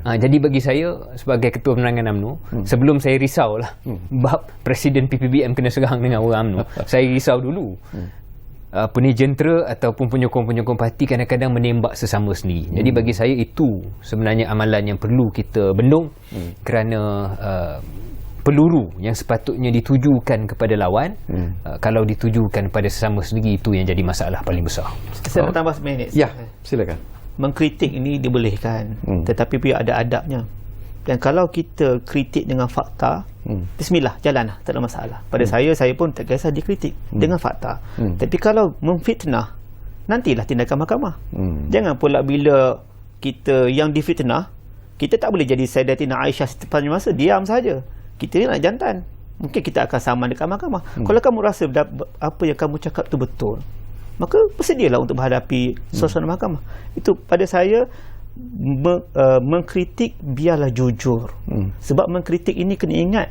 Jadi bagi saya sebagai ketua penerangan UMNO, sebelum saya risau lah bab Presiden PPBM kena serang dengan orang UMNO, saya risau dulu jentera ataupun penyokong-penyokong parti kadang-kadang menembak sesama sendiri. Jadi bagi saya itu sebenarnya amalan yang perlu kita bendung, kerana peluru yang sepatutnya ditujukan kepada lawan, kalau ditujukan pada sesama sendiri, itu yang jadi masalah paling besar. Saya nak tambah seminit. Ya, silakan. Mengkritik ini dibolehkan, tetapi pun ada adabnya. Dan kalau kita kritik dengan fakta, bismillah, jalanlah, tak ada masalah. Pada saya pun tak kisah dikritik dengan fakta. Tapi kalau memfitnah, nantilah tindakan mahkamah. Jangan pula bila kita yang difitnah, kita tak boleh jadi Sayyidatina Aisyah sepanjang masa diam saja. Kita ni nak jantan, mungkin kita akan saman dekat mahkamah. Kalau kamu rasa apa yang kamu cakap tu betul, maka bersedialah untuk menghadapi suasana mahkamah. Itu pada saya, mengkritik biarlah jujur. Sebab mengkritik ini kena ingat,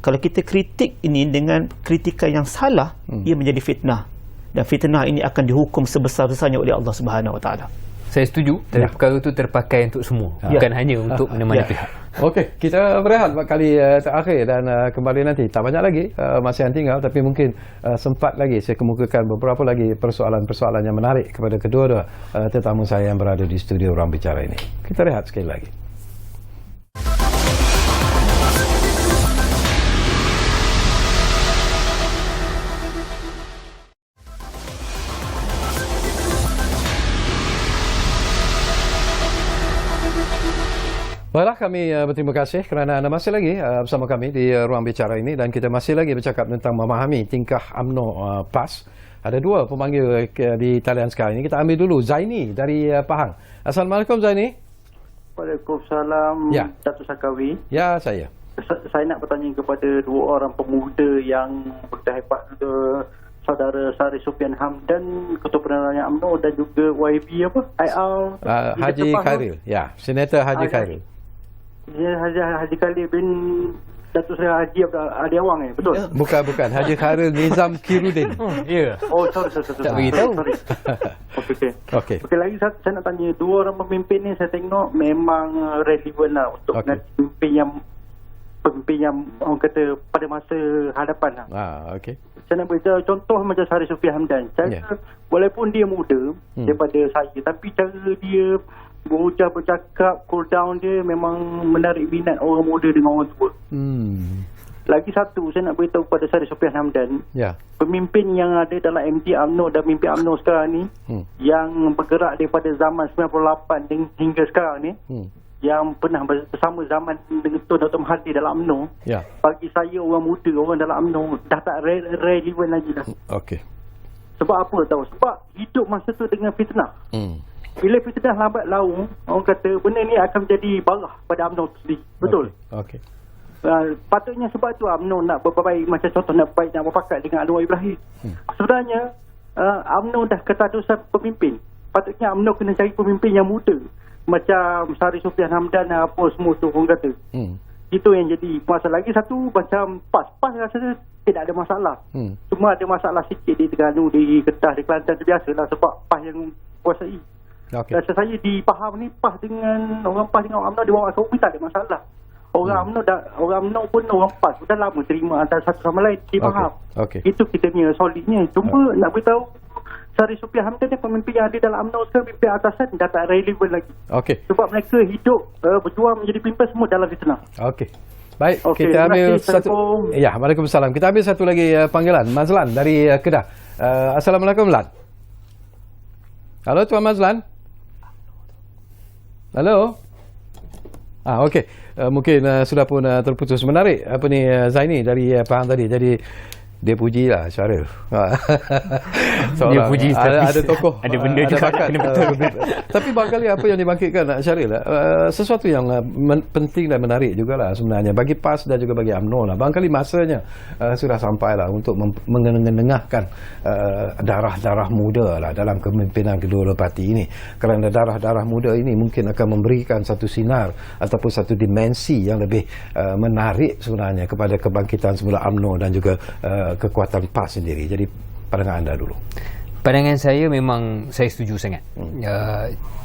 kalau kita kritik ini dengan kritikan yang salah, ia menjadi fitnah, dan fitnah ini akan dihukum sebesar-besarnya oleh Allah Subhanahu Wa Taala. Saya setuju, tapi perkara itu terpakai untuk semua, bukan hanya untuk mana-mana pihak. Okey, kita berehat kali terakhir dan kembali nanti. Tak banyak lagi masa yang tinggal, tapi mungkin sempat lagi saya kemukakan beberapa lagi persoalan-persoalan yang menarik kepada kedua-dua tetamu saya yang berada di studio Ruang Bicara ini. Kita rehat sekali lagi. Baiklah, kami berterima kasih kerana anda masih lagi bersama kami di Ruang Bicara ini, dan kita masih lagi bercakap tentang memahami tingkah UMNO PAS. Ada dua pemanggil di talian sekarang ini. Kita ambil dulu Zaini dari Pahang. Assalamualaikum Zaini. Waalaikumsalam, ya. Datuk Sakawi. Ya, saya. Saya nak bertanya kepada dua orang pemuda yang berdebat, Saudara Sari Sufian Hamdan, Ketua Penerangan UMNO, dan juga YB Haji Khairil. Ya, Senator Haji Khairil. Haji Khairil bin Datuk Seri Haji Adi Awang, betul? Bukan. Haji Khairil Nizam Kirudin. Oh, sorry. Tak beritahu. Okey, lagi saya nak tanya, dua orang pemimpin ni saya tengok memang relevan lah untuk pemimpin yang orang kata pada masa hadapan lah. Okey. Saya nak beritahu contoh macam Sari Sufian Hamdan. Walaupun dia muda daripada saya, tapi cara dia berucap, bercakap, cool down dia memang menarik minat orang muda dengan orang tua. Lagi satu, saya nak beritahu kepada Sari Sufian Hamdan, pemimpin yang ada dalam MT UMNO dan pemimpin UMNO sekarang ni, yang bergerak daripada zaman 98 hingga sekarang ni, yang pernah bersama zaman dengan Tun Dr. Mahathir dalam UMNO, bagi saya orang muda, orang dalam UMNO dah tak relevan lagi dah. Okey. Sebab apa tahu? Sebab hidup masa tu dengan fitnah. Bila fitnah lambat laun, orang kata benda ni akan menjadi barah pada UMNO sendiri. Betul? Okey. Patutnya sebab tu UMNO nak berbaik, macam contoh nak berpakat dengan Anwar Ibrahim. Sebenarnya UMNO dah ketadusan pemimpin. Patutnya UMNO kena cari pemimpin yang muda, macam Sari Sufian Hamdan apa semua tu orang kata. Itu yang jadi masalah. Lagi satu macam PAS rasa tidak ada masalah. Cuma ada masalah sikit di Terengganu, di Kedah, di Kelantan, biasalah sebab PAS yang kuasai. Rasa saya di Pahang ni PAS dengan orang PAS dengan UMNO di bawah Kaumi tak ada masalah. Orang UMNO pun orang PAS dah lama terima antara satu sama lain di Pahang. Itu kita punya solidnya. Cuma nak beritahu Sari Sufiah Hamdan ni pemimpin yang ada dalam UMNO sekarang, pemimpin atasan dah tak relevan lagi. Okey. Sebab mereka hidup berjuang menjadi pemimpin semua dalam Islam. Okey. Baik, Okey, kita ambil terima kasih. satu. Ya, Waalaikumsalam. Kita ambil satu lagi panggilan, Mazlan dari Kedah. Assalamualaikum, Lan. Halo, Tuan Mazlan. Halo. Okey. Mungkin sudah pun terputus. Menarik apa ni Zaini dari Pahang tadi. Jadi dia pujilah Syaril. Dia puji ada tokoh, ada benda ada juga bakat. kena betul. Tapi barangkali apa yang dibangkitkan Syaril, sesuatu yang penting dan menarik jugalah sebenarnya bagi PAS dan juga bagi UMNO lah. Barangkali masanya sudah sampai lah untuk mengenengahkan darah-darah muda lah dalam kepimpinan kedua-dua parti ini. Kerana darah-darah muda ini mungkin akan memberikan satu sinar ataupun satu dimensi yang lebih menarik sebenarnya kepada kebangkitan semula UMNO dan juga kekuatan PAS sendiri. Jadi pandangan anda dulu. Pandangan saya memang saya setuju sangat.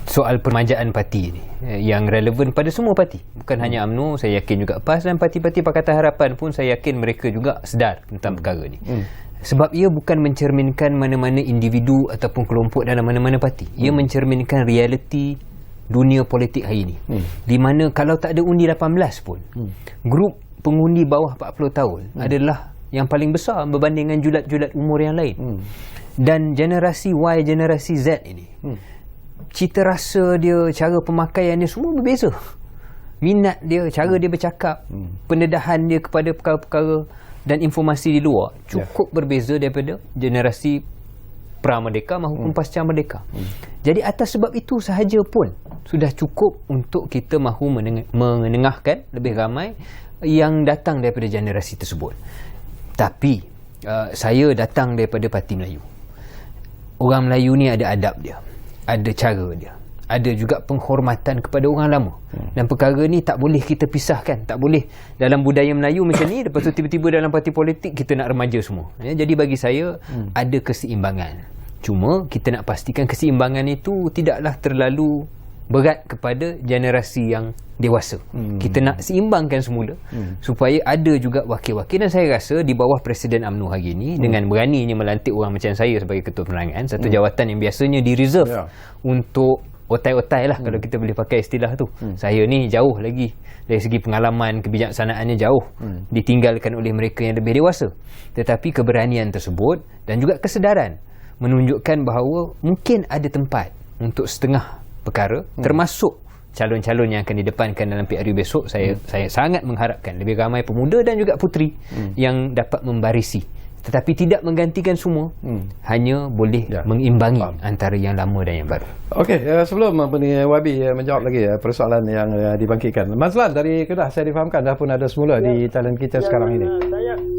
Soal permajaan parti ini yang relevan pada semua parti, bukan hanya UMNO, saya yakin juga PAS dan parti-parti Pakatan Harapan pun saya yakin mereka juga sedar tentang perkara ini. Sebab ia bukan mencerminkan mana-mana individu ataupun kelompok dalam mana-mana parti. Ia mencerminkan realiti dunia politik hari ini. Di mana kalau tak ada undi 18 pun, grup pengundi bawah 40 tahun adalah yang paling besar berbanding dengan julat-julat umur yang lain. Dan generasi Y, generasi Z ini, cita rasa dia, cara pemakaian dia semua berbeza. Minat dia, cara dia bercakap, pendedahan dia kepada perkara-perkara dan informasi di luar cukup berbeza daripada generasi pra-merdeka maupun pasca merdeka. Jadi atas sebab itu sahaja pun sudah cukup untuk kita mahu menengahkan lebih ramai yang datang daripada generasi tersebut. Tapi saya datang daripada Parti Melayu. Orang Melayu ni ada adab dia, ada cara dia, ada juga penghormatan kepada orang lama. Dan perkara ni tak boleh kita pisahkan. Tak boleh dalam budaya Melayu macam ni, lepas tu tiba-tiba dalam parti politik kita nak remaja semua. Jadi bagi saya ada keseimbangan. Cuma kita nak pastikan keseimbangan itu tidaklah terlalu berat kepada generasi yang dewasa. Kita nak seimbangkan semula supaya ada juga wakil-wakil. Dan saya rasa di bawah Presiden UMNO hari ini dengan beraninya melantik orang macam saya sebagai ketua penerangan, satu jawatan yang biasanya di-reserve untuk otai-otai lah, kalau kita boleh pakai istilah tu. Saya ni jauh lagi dari segi pengalaman, kebijaksanaannya jauh ditinggalkan oleh mereka yang lebih dewasa. Tetapi keberanian tersebut dan juga kesedaran menunjukkan bahawa mungkin ada tempat untuk setengah perkara, termasuk calon-calon yang akan didepankan dalam PRU besok. Saya sangat mengharapkan lebih ramai pemuda dan juga puteri yang dapat membarisi, tetapi tidak menggantikan semua, hanya boleh mengimbangi antara yang lama dan yang baru. Okey, sebelum Wabi menjawab lagi persoalan yang dibangkitkan, Mazlan dari Kedah, saya difahamkan dah pun ada semula di talent kita sekarang ini.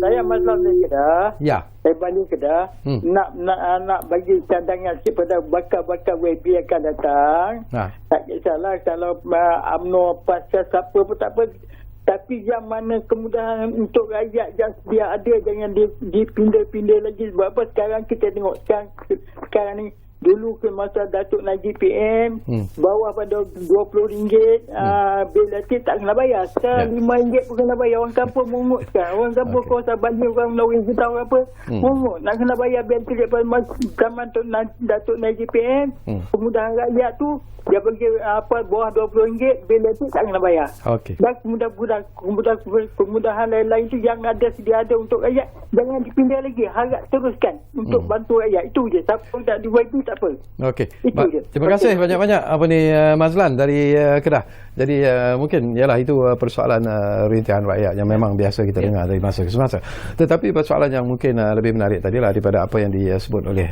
Saya Mazlan dari Kedah. Ya. Saya balik Kedah. Nak bagi cadangan sikit pada bakal-bakal WB yang akan datang. Tak kisahlah kalau UMNO pasal siapa pun tak apa. Tapi yang mana kemudahan untuk rakyat yang dia ada, jangan dipindah-pindah lagi. Sebab apa sekarang kita tengok sekarang ni, dulu ke masa Datuk Najib PM bawah pada RM20 bil elektrik tak kena bayar. Sekarang RM5 pun kena bayar. Orang kampung mungut sekarang. Orang kampung kawasan Banjir, orang Melayu kita tahu apa, mungut nak kena bayar bil elektrik pada zaman Datuk Najib PM. Kemudahan rakyat tu dia bagi bawah RM20 bil elektrik tak kena bayar. Dan kemudahan lain-lain tu yang ada sedia ada untuk rakyat, jangan dipindah lagi. Harap teruskan untuk bantu rakyat. Itu je. Siapa tak diwajib tak apa. Okey. Terima kasih banyak-banyak Mazlan dari Kedah. Jadi mungkin ialah itu persoalan rintihan rakyat yang memang biasa kita dengar dari masa ke semasa. Tetapi persoalan yang mungkin lebih menarik tadilah daripada apa yang disebut oleh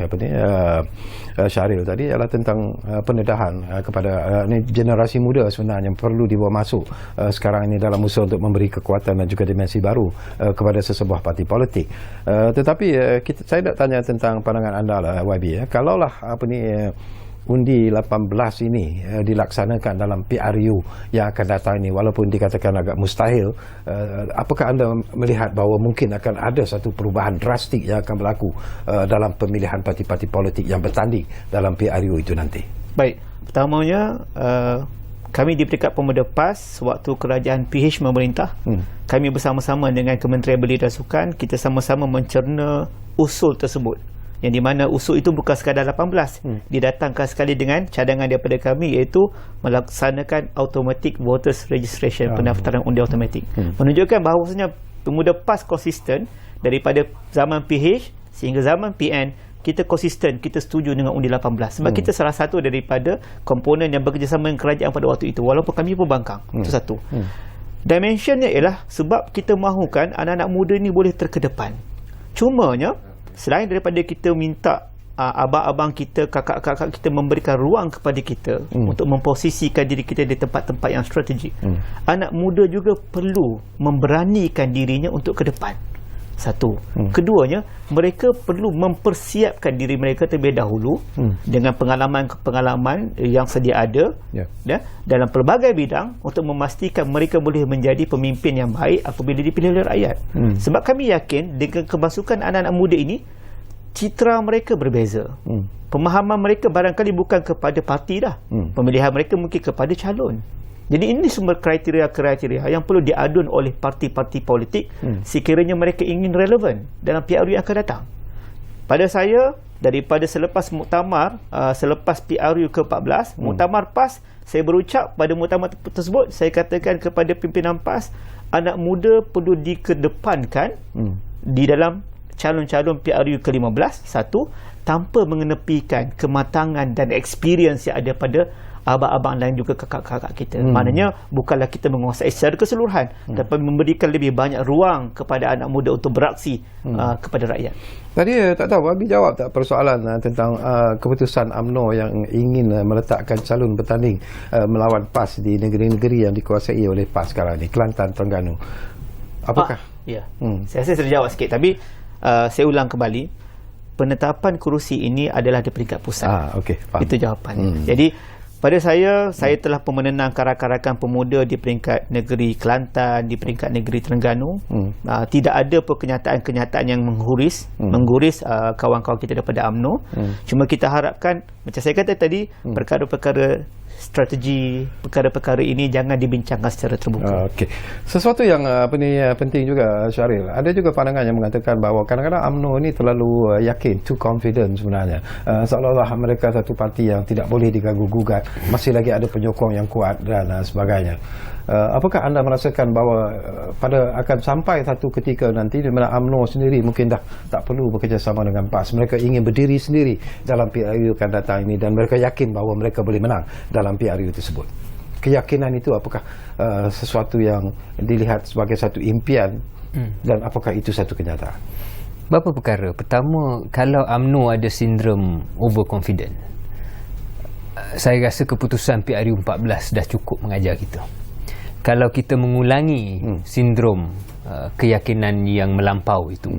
Syaril tadi ialah tentang pendedahan kepada generasi muda sebenarnya yang perlu dibawa masuk sekarang ini dalam usaha untuk memberi kekuatan dan juga dimensi baru kepada sesebuah parti politik. Tetapi saya nak tanya tentang pandangan anda lah, YB. Kalaulah undi 18 ini dilaksanakan dalam PRU yang akan datang ini, walaupun dikatakan agak mustahil, apakah anda melihat bahawa mungkin akan ada satu perubahan drastik yang akan berlaku dalam pemilihan parti-parti politik yang bertanding dalam PRU itu nanti? Baik, pertamanya kami di Peringkat Pemuda PAS waktu kerajaan PH memerintah, kami bersama-sama dengan Kementerian Belia dan Sukan, kita sama-sama mencerna usul tersebut yang di mana usul itu bukan sekadar 18, didatangkan sekali dengan cadangan daripada kami, iaitu melaksanakan automatic voters registration, pendaftaran undi automatik, menunjukkan bahawasanya Pemuda PAS konsisten daripada zaman PH sehingga zaman PN. Kita konsisten, kita setuju dengan undi 18 sebab kita salah satu daripada komponen yang bekerjasama dengan kerajaan pada waktu itu, walaupun kami pun bangkang. Itu satu. Dimensionnya ialah sebab kita mahukan anak-anak muda ni boleh terkedepan. Cumanya selain daripada kita minta abang-abang kita, kakak-kakak kita memberikan ruang kepada kita untuk memposisikan diri kita di tempat-tempat yang strategik, anak muda juga perlu memberanikan dirinya untuk ke depan. Satu. Keduanya, mereka perlu mempersiapkan diri mereka terlebih dahulu dengan pengalaman-pengalaman yang sedia ada dalam pelbagai bidang untuk memastikan mereka boleh menjadi pemimpin yang baik apabila dipilih oleh rakyat. Sebab kami yakin dengan kemasukan anak-anak muda ini, citra mereka berbeza. Pemahaman mereka barangkali bukan kepada parti dah. Pemilihan mereka mungkin kepada calon. Jadi ini semua kriteria-kriteria yang perlu diadun oleh parti-parti politik sekiranya mereka ingin relevan dalam PRU yang akan datang. Pada saya, daripada selepas muktamar, selepas PRU ke-14, muktamar PAS, saya berucap pada muktamar tersebut, saya katakan kepada pimpinan PAS, anak muda perlu dikedepankan di dalam calon-calon PRU ke-15, satu, tanpa mengenepikan kematangan dan experience yang ada pada abang-abang lain juga kakak-kakak kita. Maknanya bukanlah kita menguasai secara keseluruhan, tapi memberikan lebih banyak ruang kepada anak muda untuk beraksi kepada rakyat. Tadi tak tahu Abi jawab tak persoalan tentang keputusan UMNO yang ingin meletakkan calon bertanding melawan PAS di negeri-negeri yang dikuasai oleh PAS sekarang ni, Kelantan, Terengganu. Apakah? Ya. Saya rasa sudah jawab sikit, tapi saya ulang kembali. Penetapan kerusi ini adalah di peringkat pusat. Itu jawapannya. Jadi pada saya telah pemenang karak-karakan pemuda di peringkat negeri Kelantan, di peringkat negeri Terengganu. Tidak ada pun kenyataan-kenyataan yang mengguris kawan-kawan kita daripada UMNO. Cuma kita harapkan, macam saya kata tadi, perkara-perkara strategi, perkara-perkara ini jangan dibincangkan secara terbuka. Sesuatu yang penting juga, Syahril. Ada juga pandangan yang mengatakan bahawa kadang-kadang UMNO ini terlalu yakin, too confident sebenarnya. Seolah-olah mereka satu parti yang tidak boleh diganggu-gugat, masih lagi ada penyokong yang kuat dan sebagainya. Apakah anda merasakan bahawa akan sampai satu ketika nanti di mana UMNO sendiri mungkin dah tak perlu bekerjasama dengan PAS, mereka ingin berdiri sendiri dalam PRU akan datang ini dan mereka yakin bahawa mereka boleh menang dalam PRU tersebut? Keyakinan itu apakah sesuatu yang dilihat sebagai satu impian dan apakah itu satu kenyataan? Beberapa perkara. Pertama, kalau UMNO ada sindrom overconfident, saya rasa keputusan PRU 14 dah cukup mengajar kita. Kalau kita mengulangi sindrom keyakinan yang melampau itu,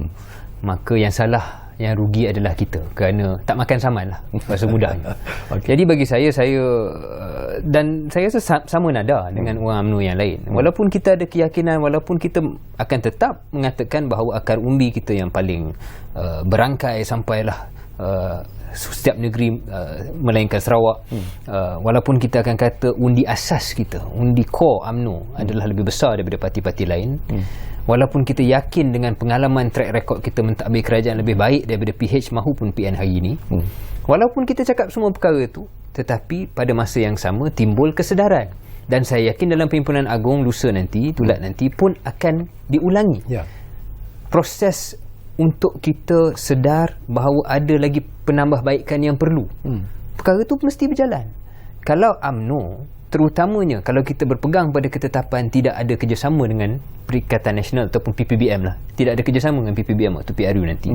maka yang salah, yang rugi adalah kita, kerana tak makan saman lah bahasa mudahnya. Jadi bagi saya dan saya rasa sama nada dengan orang UMNO yang lain. Walaupun kita ada keyakinan, walaupun kita akan tetap mengatakan bahawa akar umbi kita yang paling berangkai sampailah setiap negeri melainkan Sarawak, walaupun kita akan kata undi asas kita, undi core UMNO adalah lebih besar daripada parti-parti lain, walaupun kita yakin dengan pengalaman track record kita mentadbir kerajaan lebih baik daripada PH maupun PN hari ini, walaupun kita cakap semua perkara itu, tetapi pada masa yang sama timbul kesedaran, dan saya yakin dalam Perhimpunan Agung lusa nanti, tulat nanti pun akan diulangi proses untuk kita sedar bahawa ada lagi penambahbaikan yang perlu. Perkara itu mesti berjalan. Kalau UMNO, terutamanya kalau kita berpegang pada ketetapan tidak ada kerjasama dengan Perikatan Nasional ataupun PPBM lah, tidak ada kerjasama dengan PPBM atau PRU nanti,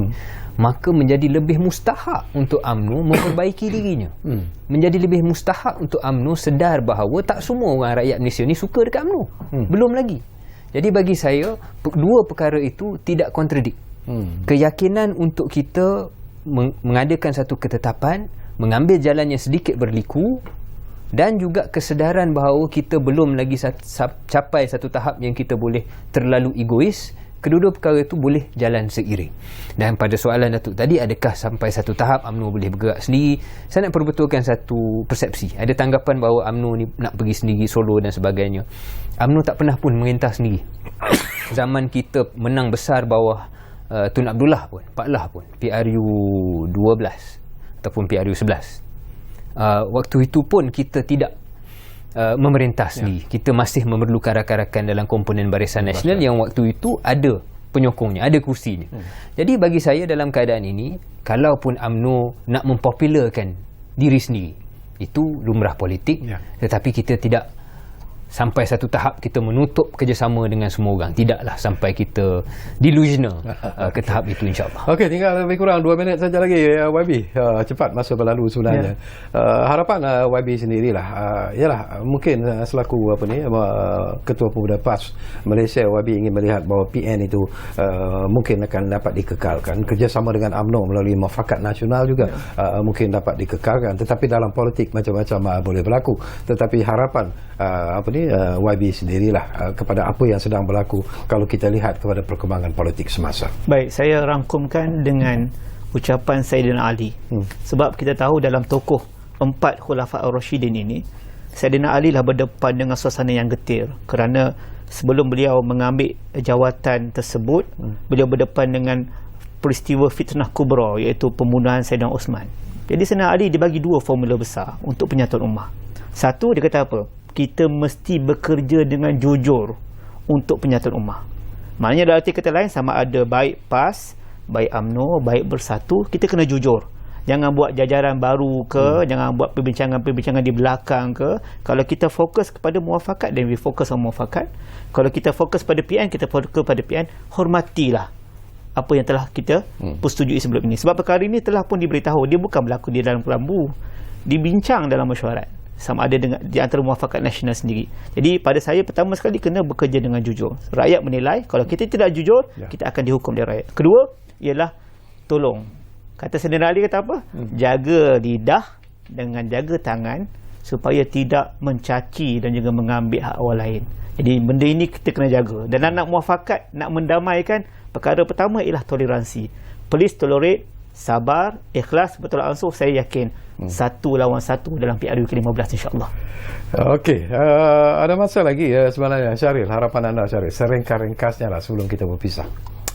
maka menjadi lebih mustahak untuk UMNO memperbaiki dirinya. Menjadi lebih mustahak untuk UMNO sedar bahawa tak semua orang rakyat Malaysia ni suka dekat UMNO. Belum lagi. Jadi bagi saya, dua perkara itu tidak kontradik. Keyakinan untuk kita mengadakan satu ketetapan, mengambil jalan yang sedikit berliku, dan juga kesedaran bahawa kita belum lagi capai satu tahap yang kita boleh terlalu egois. Kedua-dua perkara itu boleh jalan seiring. Dan pada soalan Datuk tadi, adakah sampai satu tahap UMNO boleh bergerak sendiri, saya nak perbetulkan satu persepsi. Ada tanggapan bahawa UMNO ni nak pergi sendiri solo dan sebagainya. UMNO tak pernah pun merintah sendiri. Zaman kita menang besar bawah Tun Abdullah pun, Pak Lah pun, PRU 12 ataupun PRU 11. Waktu itu pun kita tidak memerintah sendiri. Kita masih memerlukan rakan-rakan dalam komponen Barisan Nasional yang waktu itu ada penyokongnya, ada kursinya. Jadi bagi saya dalam keadaan ini, kalaupun UMNO nak mempopularkan diri sendiri, itu lumrah politik, tetapi kita tidak sampai satu tahap kita menutup kerjasama dengan semua orang. Tidaklah sampai kita delusional ke tahap itu, insyaAllah. Okey, tinggal lebih kurang 2 minit saja lagi, YB. Cepat masa berlalu sebenarnya. Harapan YB sendirilah, ialah mungkin selaku Ketua Pemuda PAS Malaysia, YB ingin melihat bahawa PN itu mungkin akan dapat dikekalkan. Kerjasama dengan UMNO melalui Muafakat Nasional juga mungkin dapat dikekalkan. Tetapi dalam politik macam-macam boleh berlaku. Tetapi harapan YB sendirilah kepada apa yang sedang berlaku kalau kita lihat kepada perkembangan politik semasa. Baik, saya rangkumkan dengan ucapan Sayyidina Ali. Sebab kita tahu dalam tokoh 4 Khulafa' Ar-Rasyidin ini, Sayyidina Ali lah berdepan dengan suasana yang getir, kerana sebelum beliau mengambil jawatan tersebut, beliau berdepan dengan peristiwa fitnah kubra, iaitu pembunuhan Sayyidina Osman. Jadi Sayyidina Ali dibagi 2 formula besar untuk penyatuan ummah. Satu, dia kata apa? Kita mesti bekerja dengan jujur untuk penyatuan ummah. Maknanya dalam arti kata lain, sama ada baik PAS, baik UMNO, baik Bersatu, kita kena jujur. Jangan buat jajaran baru ke, jangan buat perbincangan-perbincangan di belakang ke. Kalau kita fokus kepada muafakat, then we focus on muafakat. Kalau kita fokus pada PN, kita fokus pada PN. Hormatilah apa yang telah kita persetujui sebelum ini. Sebab perkara ini telah pun diberitahu, dia bukan berlaku di dalam kelambu, dibincang dalam mesyuarat, sama ada dengan di antara Muafakat Nasional sendiri. Jadi pada saya, pertama sekali kena bekerja dengan jujur. Rakyat menilai, kalau kita tidak jujur, kita akan dihukum oleh rakyat. Kedua ialah tolong, kata Sayyidina Ali kata apa? Jaga lidah dengan jaga tangan supaya tidak mencaci dan juga mengambil hak orang lain. Jadi benda ini kita kena jaga. Dan nak muafakat, nak mendamaikan, perkara pertama ialah toleransi. Please tolerate, sabar, ikhlas, betul ansur. Saya yakin 1 lawan 1 dalam PRU ke-15, insyaAllah. Okey, ada masa lagi sebenarnya, Syaril. Harapan anda, Syaril, seringkas-ringkasnya lah sebelum kita berpisah.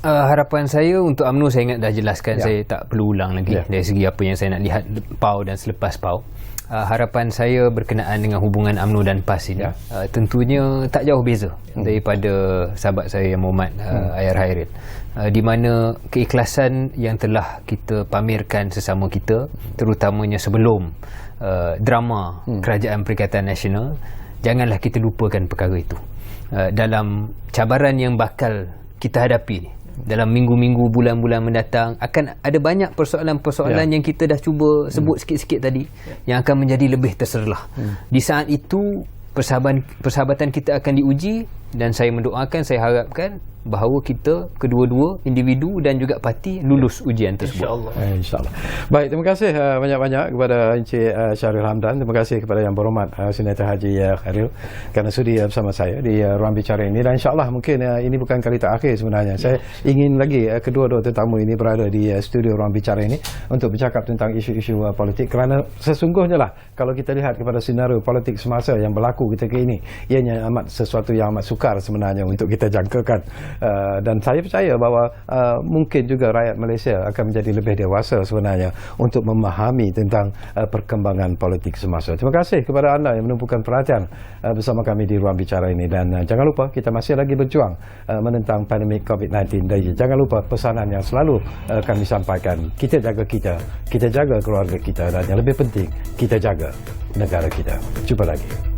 Harapan saya untuk UMNO, saya ingat dah jelaskan, saya tak perlu ulang lagi dari segi apa yang saya nak lihat PAU dan selepas PAU. Harapan saya berkenaan dengan hubungan UMNO dan PAS ini, tentunya tak jauh beza daripada sahabat saya yang Muhammad Ayar Hairil, di mana keikhlasan yang telah kita pamerkan sesama kita, terutamanya sebelum drama Kerajaan Perikatan Nasional, janganlah kita lupakan perkara itu. Dalam cabaran yang bakal kita hadapi ni, dalam minggu-minggu, bulan-bulan mendatang, akan ada banyak persoalan-persoalan yang kita dah cuba sebut sikit-sikit tadi, yang akan menjadi lebih terserlah. Di saat itu persahabatan kita akan diuji, dan saya mendoakan, saya harapkan bahawa kita kedua-dua individu dan juga parti lulus ujian tersebut, InsyaAllah. Baik, terima kasih banyak-banyak kepada Encik Syaril Hamdan. Terima kasih kepada Yang Berhormat Senator Haji Khairil kerana sudi bersama saya di ruang bicara ini, dan insyaAllah mungkin ini bukan kali terakhir sebenarnya. Saya ingin lagi kedua-dua tetamu ini berada di studio ruang bicara ini untuk bercakap tentang isu-isu politik, kerana sesungguhnya lah kalau kita lihat kepada senario politik semasa yang berlaku ketika ini, ianya sesuatu yang amat sukar sebenarnya untuk kita jangkakan. Dan saya percaya bahawa mungkin juga rakyat Malaysia akan menjadi lebih dewasa sebenarnya untuk memahami tentang perkembangan politik semasa. Terima kasih kepada anda yang menumpukan perhatian bersama kami di ruang bicara ini, dan jangan lupa kita masih lagi berjuang menentang pandemik COVID-19. Dan jangan lupa pesanan yang selalu kami sampaikan, kita jaga kita jaga keluarga kita, dan yang lebih penting, kita jaga negara kita. Jumpa lagi.